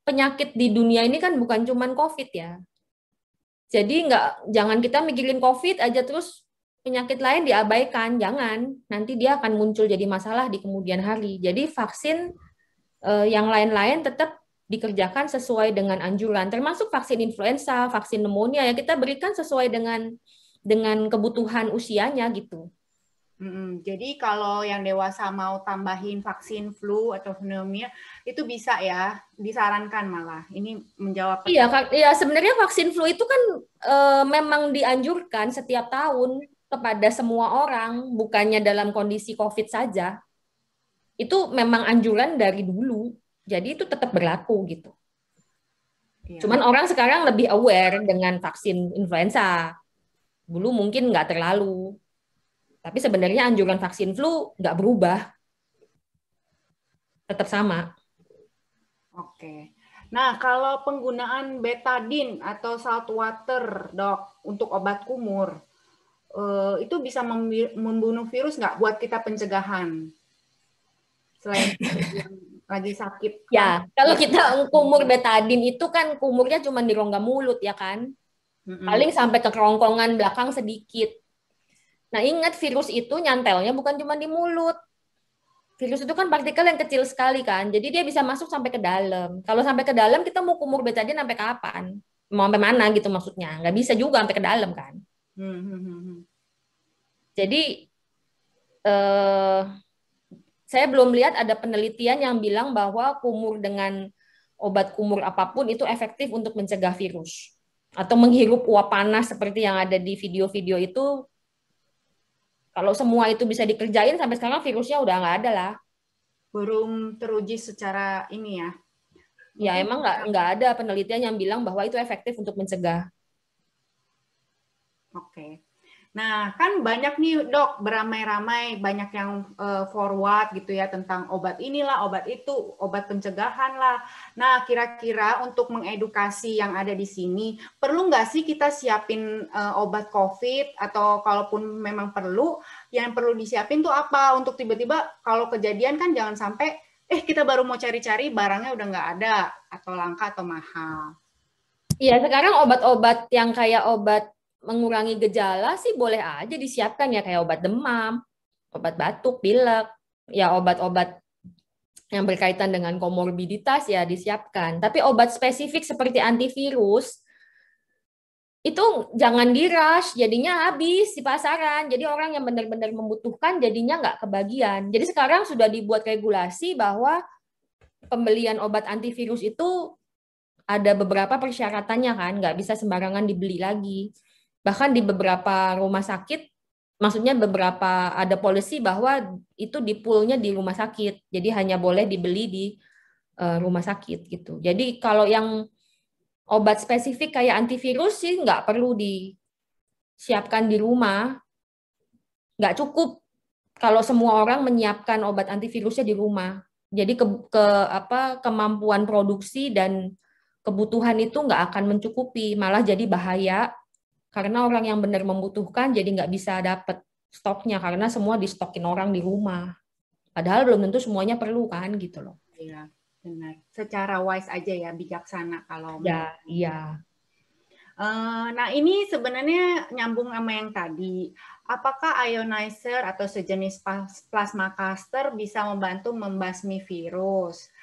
penyakit di dunia ini kan bukan cuma COVID ya. Jadi jangan kita mikirin COVID aja terus penyakit lain diabaikan, jangan. Nanti dia akan muncul jadi masalah di kemudian hari. Jadi vaksin yang lain-lain tetap dikerjakan sesuai dengan anjuran, termasuk vaksin influenza, vaksin pneumonia ya kita berikan sesuai dengan kebutuhan usianya gitu. Jadi kalau yang dewasa mau tambahin vaksin flu atau pneumonia itu bisa ya, disarankan malah. Ini menjawab. Iya, sebenarnya vaksin flu itu kan memang dianjurkan setiap tahun kepada semua orang, bukannya dalam kondisi COVID saja. Itu memang anjuran dari dulu. Jadi itu tetap berlaku gitu. Iya. Cuman orang sekarang lebih aware dengan vaksin influenza. Dulu mungkin nggak terlalu. Tapi sebenarnya anjuran vaksin flu nggak berubah. Tetap sama. Oke. Nah, kalau penggunaan betadine atau salt water, Dok, untuk obat kumur, itu bisa membunuh virus nggak buat kita pencegahan? Selain yang lagi sakit. Ya, kalau kita kumur betadine itu kan kumurnya cuma di rongga mulut ya kan? Paling sampai ke kerongkongan belakang sedikit. Nah, ingat virus itu nyantelnya bukan cuma di mulut. Virus itu kan partikel yang kecil sekali kan, jadi dia bisa masuk sampai ke dalam. Kalau sampai ke dalam, kita mau kumur betadine sampai kapan? Mau sampai mana gitu maksudnya? Nggak bisa juga sampai ke dalam kan. Jadi, saya belum lihat ada penelitian yang bilang bahwa kumur dengan obat kumur apapun itu efektif untuk mencegah virus. Atau menghirup uap panas seperti yang ada di video-video itu. Kalau semua itu bisa dikerjain, sampai sekarang virusnya udah nggak ada lah. Belum teruji secara ini ya? Ya, emang nggak ada penelitian yang bilang bahwa itu efektif untuk mencegah. Oke. Nah, kan banyak nih Dok, beramai-ramai, banyak yang forward gitu ya tentang obat inilah, obat itu, obat pencegahan lah. Nah, kira-kira untuk mengedukasi yang ada di sini, perlu nggak sih kita siapin obat COVID? Atau kalaupun memang perlu, yang perlu disiapin tuh apa? Untuk tiba-tiba kalau kejadian kan jangan sampai, kita baru mau cari-cari, barangnya udah nggak ada, atau langka atau mahal. Iya, sekarang obat-obat yang kayak obat mengurangi gejala sih boleh aja disiapkan ya, kayak obat demam, obat batuk, pilek, ya obat-obat yang berkaitan dengan komorbiditas ya disiapkan. Tapi obat spesifik seperti antivirus itu jangan di-rush, jadinya habis di pasaran. Jadi orang yang benar-benar membutuhkan jadinya nggak kebagian. Jadi sekarang sudah dibuat regulasi bahwa pembelian obat antivirus itu ada beberapa persyaratannya kan, nggak bisa sembarangan dibeli lagi. Bahkan di beberapa rumah sakit, maksudnya beberapa ada policy bahwa itu di poolnya di rumah sakit, jadi hanya boleh dibeli di rumah sakit gitu. Jadi kalau yang obat spesifik kayak antivirus sih nggak perlu disiapkan di rumah, nggak cukup kalau semua orang menyiapkan obat antivirusnya di rumah. Jadi kemampuan produksi dan kebutuhan itu nggak akan mencukupi, malah jadi bahaya. Karena orang yang benar membutuhkan jadi nggak bisa dapat stoknya karena semua distokin orang di rumah. Padahal belum tentu semuanya perlu kan gitu loh. Iya, benar. Secara wise aja ya, bijaksana kalau. Ya, iya. Nah ini sebenarnya nyambung sama yang tadi. Apakah ionizer atau sejenis plasma caster bisa membantu membasmi virus?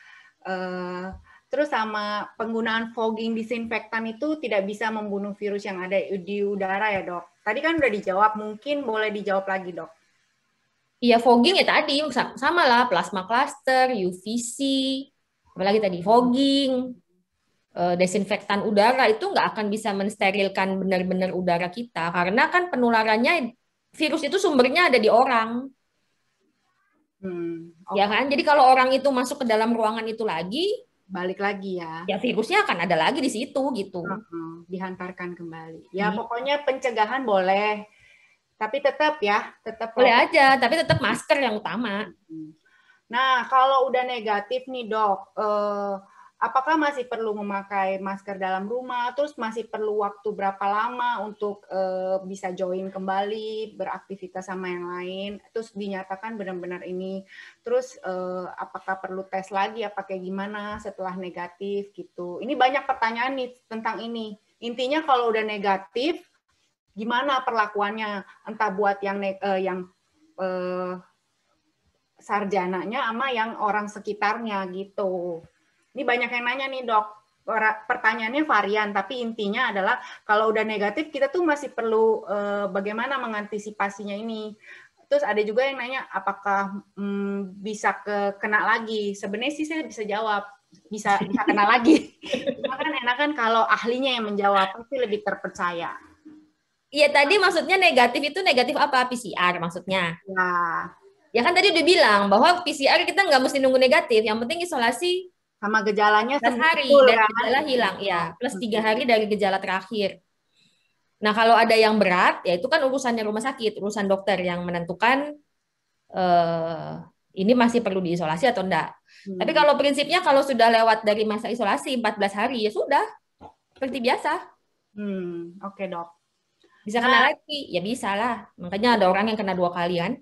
Terus sama penggunaan fogging disinfektan itu tidak bisa membunuh virus yang ada di udara ya Dok? Tadi kan udah dijawab, mungkin boleh dijawab lagi Dok. Iya, fogging ya tadi, sama lah, plasma cluster, UVC, apalagi tadi fogging, desinfektan udara itu nggak akan bisa mensterilkan benar-benar udara kita, karena kan penularannya, virus itu sumbernya ada di orang. Okay. Ya kan, jadi kalau orang itu masuk ke dalam ruangan itu lagi, balik lagi ya. Ya virusnya akan ada lagi di situ gitu. Dihantarkan kembali. Ya pokoknya pencegahan boleh, tapi tetap boleh aja, tapi tetap masker yang utama. Nah kalau udah negatif nih Dok, apakah masih perlu memakai masker dalam rumah? Terus masih perlu waktu berapa lama untuk bisa join kembali, beraktivitas sama yang lain? Terus dinyatakan benar-benar ini. Terus apakah perlu tes lagi? Apa kayak gimana setelah negatif gitu? Ini banyak pertanyaan nih tentang ini. Intinya kalau udah negatif, gimana perlakuannya? Entah buat yang sarjananya sama yang orang sekitarnya gitu. Ini banyak yang nanya nih Dok, pertanyaannya varian, tapi intinya adalah kalau udah negatif kita tuh masih perlu bagaimana mengantisipasinya ini. Terus ada juga yang nanya apakah bisa kena lagi. Sebenarnya sih saya bisa jawab, bisa kena lagi. Cuma kan enakan kalau ahlinya yang menjawab, pasti lebih terpercaya. Iya tadi maksudnya negatif itu negatif apa? PCR maksudnya. Ya, Ya kan tadi udah bilang bahwa PCR kita nggak mesti nunggu negatif. Yang penting isolasi sama gejalanya 14 hari betul dan kan? gejala hilang. Ya, plus 3 hari dari gejala terakhir. Nah kalau ada yang berat, ya itu kan urusannya rumah sakit, urusan dokter yang menentukan ini masih perlu diisolasi atau enggak. Tapi kalau prinsipnya kalau sudah lewat dari masa isolasi 14 hari, ya sudah. Seperti biasa. Oke, Dok. Bisa kena lagi? Ya bisa lah. Makanya ada orang yang kena 2 kali kan.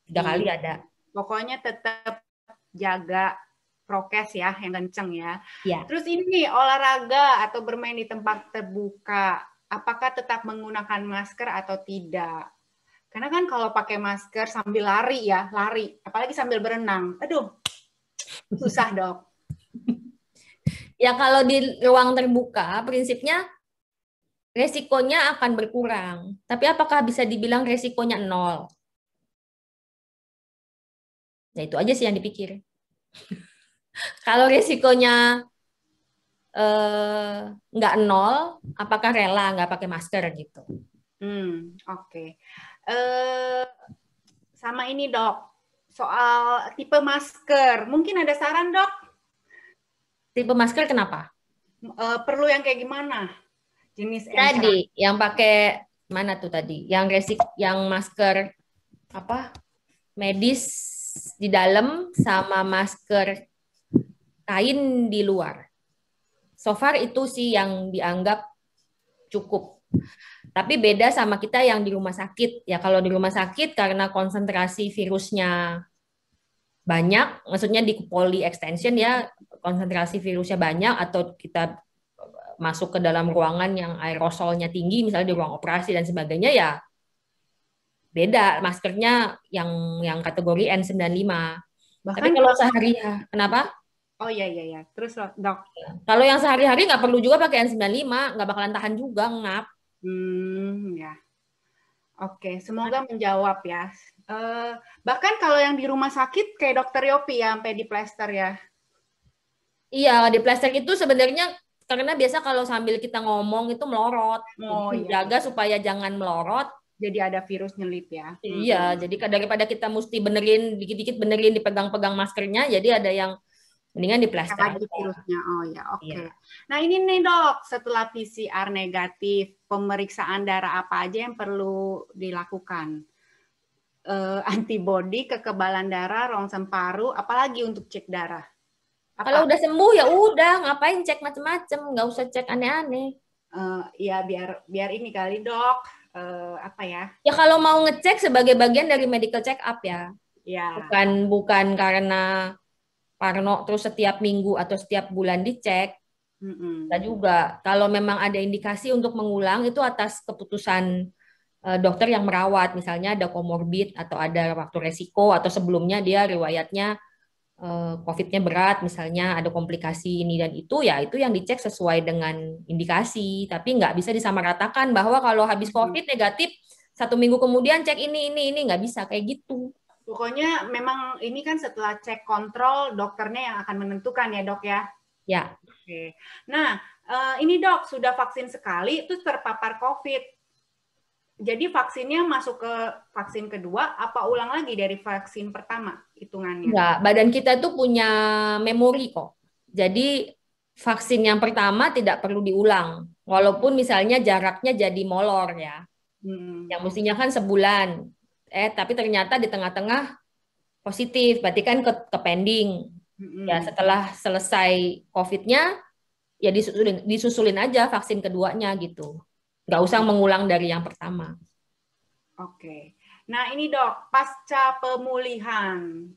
3 kali ada. Pokoknya tetap jaga prokes ya, yang kenceng ya. Ya. Terus ini olahraga atau bermain di tempat terbuka, apakah tetap menggunakan masker atau tidak? Karena kan kalau pakai masker sambil lari ya, lari. Apalagi sambil berenang. Aduh, susah, Dok. Ya kalau di ruang terbuka, prinsipnya resikonya akan berkurang. Tapi apakah bisa dibilang resikonya 0? Ya itu aja sih yang dipikir. Kalau resikonya nggak 0, apakah rela nggak pakai masker gitu? Oke. Sama ini Dok, soal tipe masker. Mungkin ada saran Dok? Tipe masker kenapa? Perlu yang kayak gimana? Jenis tadi yang pakai mana tuh tadi? Yang masker apa? Medis di dalam sama masker kain di luar. So far itu sih yang dianggap cukup. Tapi beda sama kita yang di rumah sakit. Ya kalau di rumah sakit karena konsentrasi virusnya banyak, maksudnya di poli extension ya konsentrasi virusnya banyak, atau kita masuk ke dalam ruangan yang aerosolnya tinggi, misalnya di ruang operasi dan sebagainya, ya beda maskernya yang kategori N95. Tapi kalau sehari-hari, kenapa? Oh iya. Terus Dok? Kalau yang sehari-hari nggak perlu juga pakai N95, nggak bakalan tahan juga, ngap. Ya. Oke, semoga menjawab ya. Bahkan kalau yang di rumah sakit kayak Dokter Yopi ya, sampai di plester ya. Iya, di plester itu sebenarnya karena biasa kalau sambil kita ngomong itu melorot. Jaga supaya jangan melorot. Jadi ada virus nyelip ya. Iya, jadi daripada kita mesti benerin, dikit-dikit benerin, dipegang-pegang maskernya, jadi ada yang mendingan di plester. Lagi virusnya. Oh ya, oke. Iya. Nah ini nih Dok, setelah PCR negatif, pemeriksaan darah apa aja yang perlu dilakukan? Antibodi, kekebalan darah, rongsen paru, apalagi untuk cek darah? Kalau udah sembuh ya udah, ngapain cek macem-macem, nggak usah cek aneh-aneh. Ya biar ini kali Dok, apa ya? Ya kalau mau ngecek sebagai bagian dari medical check up ya. Ya. Bukan karena parno terus setiap minggu atau setiap bulan dicek. Kita juga kalau memang ada indikasi untuk mengulang itu atas keputusan dokter yang merawat, misalnya ada komorbid atau ada waktu resiko atau sebelumnya dia riwayatnya COVID-nya berat, misalnya ada komplikasi ini dan itu, ya itu yang dicek sesuai dengan indikasi. Tapi nggak bisa disamaratakan bahwa kalau habis COVID negatif 1 minggu kemudian cek ini nggak bisa kayak gitu. Pokoknya memang ini kan setelah cek kontrol dokternya yang akan menentukan ya Dok ya? Ya. Oke. Nah ini Dok sudah vaksin sekali itu terpapar COVID. Jadi vaksinnya masuk ke vaksin kedua, apa ulang lagi dari vaksin pertama hitungannya? Enggak, badan kita tuh punya memori kok. Jadi vaksin yang pertama tidak perlu diulang, walaupun misalnya jaraknya jadi molor ya. Yang mestinya kan sebulan, tapi ternyata di tengah-tengah positif, berarti kan ke pending. Ya setelah selesai COVID-nya, ya disusulin aja vaksin keduanya gitu. Nggak usah mengulang dari yang pertama. Oke. Nah ini Dok, pasca pemulihan,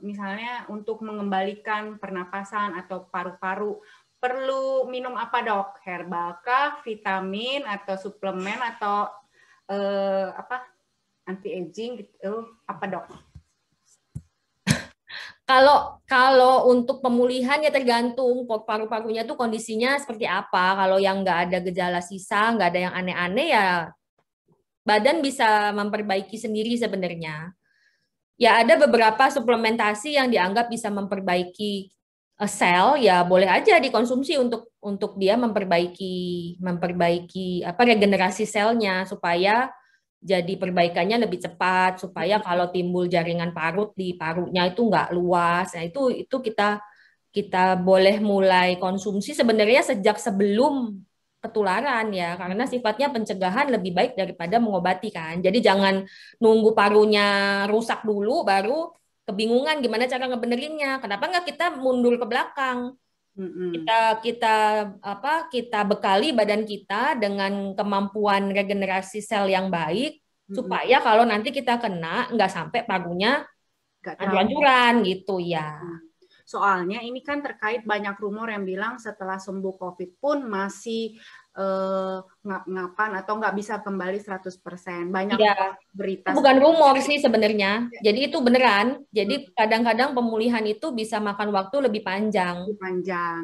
misalnya untuk mengembalikan pernapasan atau paru-paru, perlu minum apa Dok? Herbal kah, vitamin atau suplemen atau anti-aging gitu? Apa Dok? Kalau untuk pemulihan ya tergantung paru-parunya tuh kondisinya seperti apa. Kalau yang nggak ada gejala sisa, nggak ada yang aneh-aneh ya badan bisa memperbaiki sendiri sebenarnya. Ya ada beberapa suplementasi yang dianggap bisa memperbaiki sel, ya boleh aja dikonsumsi untuk dia memperbaiki apa regenerasi selnya supaya jadi perbaikannya lebih cepat, supaya kalau timbul jaringan parut di parunya itu nggak luas. Nah, itu kita boleh mulai konsumsi sebenarnya sejak sebelum ketularan ya, karena sifatnya pencegahan lebih baik daripada mengobati kan. Jadi jangan nunggu parunya rusak dulu baru kebingungan gimana cara ngebenerinnya. Kenapa nggak kita mundur ke belakang? Kita bekali badan kita dengan kemampuan regenerasi sel yang baik supaya kalau nanti kita kena nggak sampai parunya hancur-hancuran gitu ya. Soalnya ini kan terkait banyak rumor yang bilang setelah sembuh COVID pun masih ngap-ngapan atau nggak bisa kembali 100%. Banyak berita. Itu bukan rumor sih sebenarnya. Jadi itu beneran. Jadi kadang-kadang pemulihan itu bisa makan waktu lebih panjang.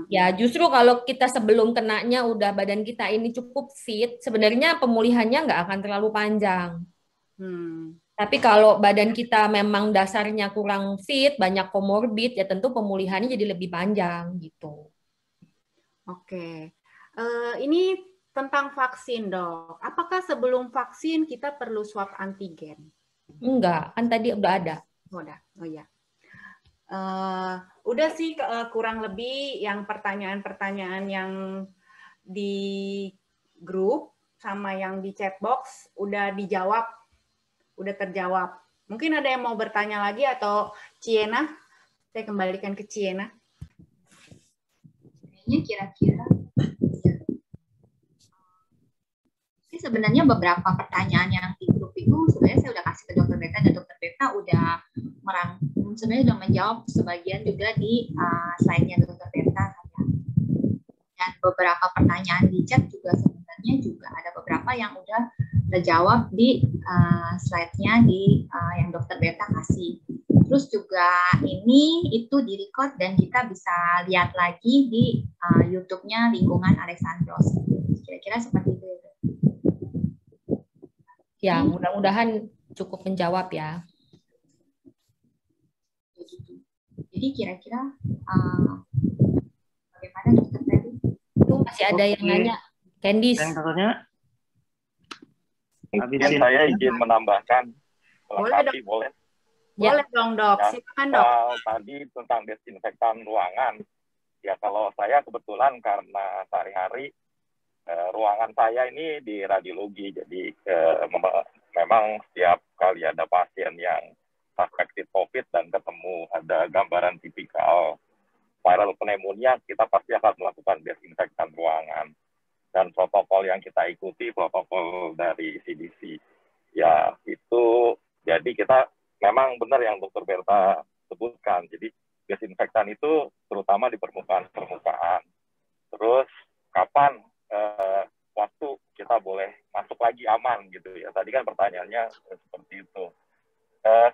Ya, justru kalau kita sebelum kenanya udah badan kita ini cukup fit, sebenarnya pemulihannya nggak akan terlalu panjang. Tapi kalau badan kita memang dasarnya kurang fit, banyak komorbid, ya tentu pemulihannya jadi lebih panjang gitu. Oke. Ini tentang vaksin, Dok. Apakah sebelum vaksin kita perlu swab antigen? Enggak, kan tadi udah ada. Oh ya. Udah sih kurang lebih yang pertanyaan-pertanyaan yang di grup sama yang di chat box udah dijawab, udah terjawab. Mungkin ada yang mau bertanya lagi atau Ciena? Saya kembalikan ke Ciena. Kira-kira sebenarnya beberapa pertanyaan yang di grup itu sebenarnya saya udah kasih ke Dokter Beta dan Dokter Beta udah sebenarnya udah menjawab sebagian juga di slide-nya Dokter Beta dan beberapa pertanyaan di chat juga sebenarnya juga ada beberapa yang udah terjawab di slide-nya di yang Dokter Beta kasih. Terus juga ini itu di-record dan kita bisa lihat lagi di YouTube-nya Lingkungan Alexandros. Kira-kira seperti itu. Ya, mudah-mudahan cukup menjawab ya. Jadi kira-kira bagaimana Dokter Ferry? Itu masih ada yang nanya. Candice. Yang katanya? Saya izin menambahkan. Boleh. Boleh dong, Dok. Ya, silakan, Dok. Tadi tentang desinfektan ruangan. Ya, kalau saya kebetulan karena sehari-hari ruangan saya ini di radiologi, jadi memang setiap kali ada pasien yang suspektif COVID dan ketemu ada gambaran tipikal viral pneumonia, kita pasti akan melakukan desinfektan ruangan. Dan protokol yang kita ikuti, protokol dari CDC. Ya, itu jadi kita memang benar yang Dokter Berta sebutkan. Jadi desinfektan itu terutama di permukaan. Terus kapan waktu kita boleh masuk lagi aman gitu ya. Tadi kan pertanyaannya seperti itu.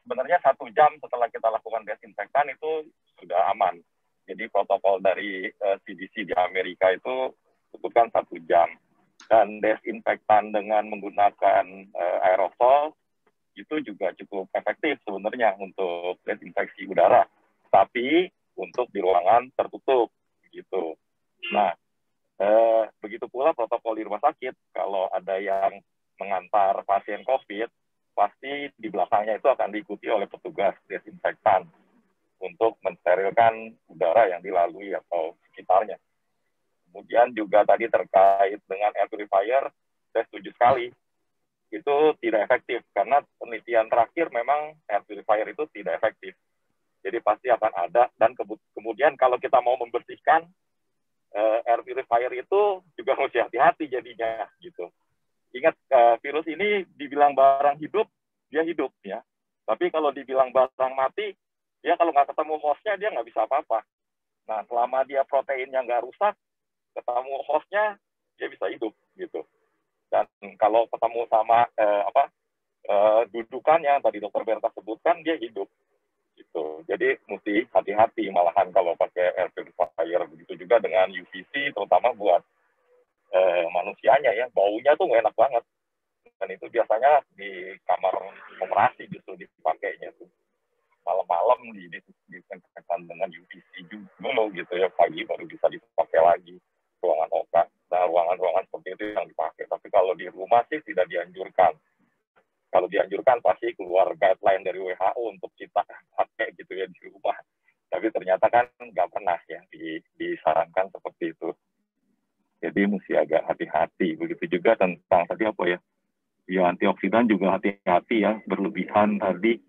Sebenarnya 1 jam setelah kita lakukan desinfektan itu sudah aman. Jadi protokol dari CDC di Amerika itu sebutkan 1 jam. Dan desinfektan dengan menggunakan aerosol itu juga cukup efektif sebenarnya untuk desinfeksi udara, tapi untuk di ruangan tertutup gitu. Nah, begitu pula protokol di rumah sakit. Kalau ada yang mengantar pasien COVID, pasti di belakangnya itu akan diikuti oleh petugas desinfektan untuk mensterilkan udara yang dilalui atau sekitarnya. Kemudian juga tadi terkait dengan air purifier, saya setuju sekali. Itu tidak efektif karena penelitian terakhir memang air purifier itu tidak efektif. Jadi pasti akan ada dan kemudian kalau kita mau membersihkan air purifier itu juga mesti hati-hati jadinya gitu. Ingat virus ini dibilang barang hidup, dia hidup ya. Tapi kalau dibilang barang mati, dia kalau nggak ketemu hostnya dia nggak bisa apa-apa. Nah selama dia proteinnya nggak rusak, ketemu hostnya dia bisa hidup gitu. Dan kalau ketemu sama dudukan yang tadi Dokter Berta sebutkan, dia hidup. Gitu. Jadi mesti hati-hati malahan kalau pakai air purifier. Begitu juga dengan UVC, terutama buat manusianya ya. Baunya tuh nggak enak banget. Dan itu biasanya di kamar operasi justru dipakainya tuh. Malam-malam di dilakukan dengan UVC dulu gitu ya, pagi baru bisa dipakai lagi ruangan OK. Nah, ruangan-ruangan seperti itu yang dipakai. Tapi kalau di rumah sih tidak dianjurkan. Kalau dianjurkan pasti keluar guideline dari WHO untuk kita pakai gitu ya di rumah. Tapi ternyata kan nggak pernah ya disarankan seperti itu. Jadi mesti agak hati-hati. Begitu juga tentang tadi apa ya? Ya antioksidan juga hati-hati ya, berlebihan tadi.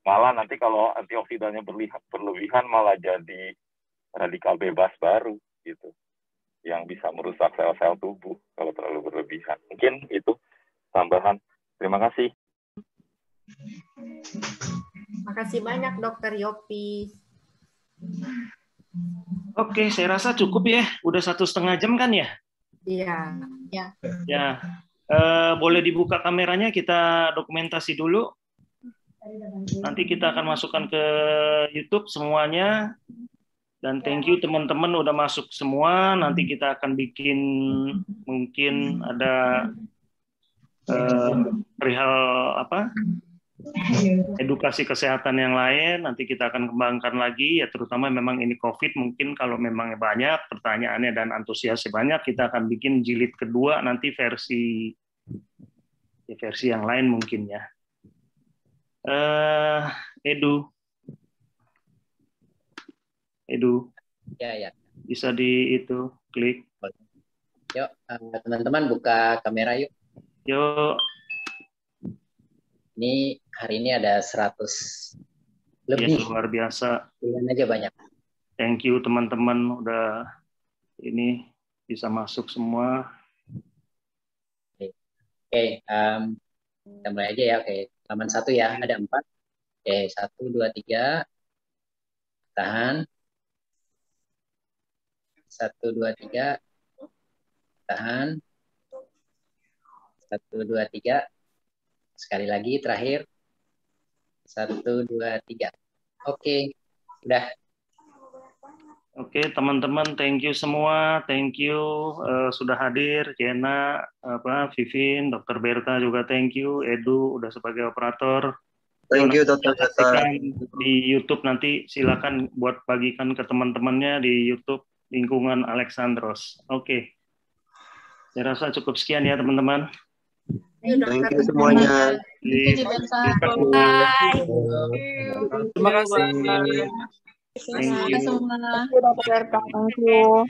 Malah nanti kalau antioksidannya berlebihan malah jadi radikal bebas baru gitu. Yang bisa merusak sel-sel tubuh kalau terlalu berlebihan. Mungkin itu tambahan. Terima kasih. Makasih banyak Dokter Yopi. Oke, saya rasa cukup ya. Udah 1,5 jam kan ya? Iya. Ya. Boleh dibuka kameranya, kita dokumentasi dulu. Nanti kita akan masukkan ke YouTube semuanya. Dan thank you teman-teman udah masuk semua. Nanti kita akan bikin mungkin ada perihal edukasi kesehatan yang lain. Nanti kita akan kembangkan lagi ya, terutama memang ini COVID, mungkin kalau memang banyak pertanyaannya dan antusiasnya banyak, kita akan bikin jilid kedua nanti versi yang lain mungkin ya. Edu. Ya. Bisa di itu klik. Yuk, teman-teman buka kamera yuk. Yuk. Ini hari ini ada 100 lebih. Ya, luar biasa. Pilihan aja banyak. Thank you teman-teman udah ini bisa masuk semua. Oke, kita mulai aja ya. Oke, halaman 1 ya, ada 4. Oke, 1, 2, 3. Tahan. 1, 2, 3. Tahan. 1, 2, 3. Sekali lagi terakhir. 1, 2, 3. Oke, udah. Oke, teman-teman, thank you semua, thank you sudah hadir, Jena, Vivin, Dr. Berta juga thank you, Edu udah sebagai operator. Thank you, Dr. Berta. Di YouTube nanti silakan buat bagikan ke teman-temannya di YouTube Lingkungan Alexandros. Oke, saya rasa cukup sekian ya teman-teman. Thank you semuanya. Bye. Terima kasih. Thank you. Terima kasih semua. Thank you, Dr. Berta. Thank you.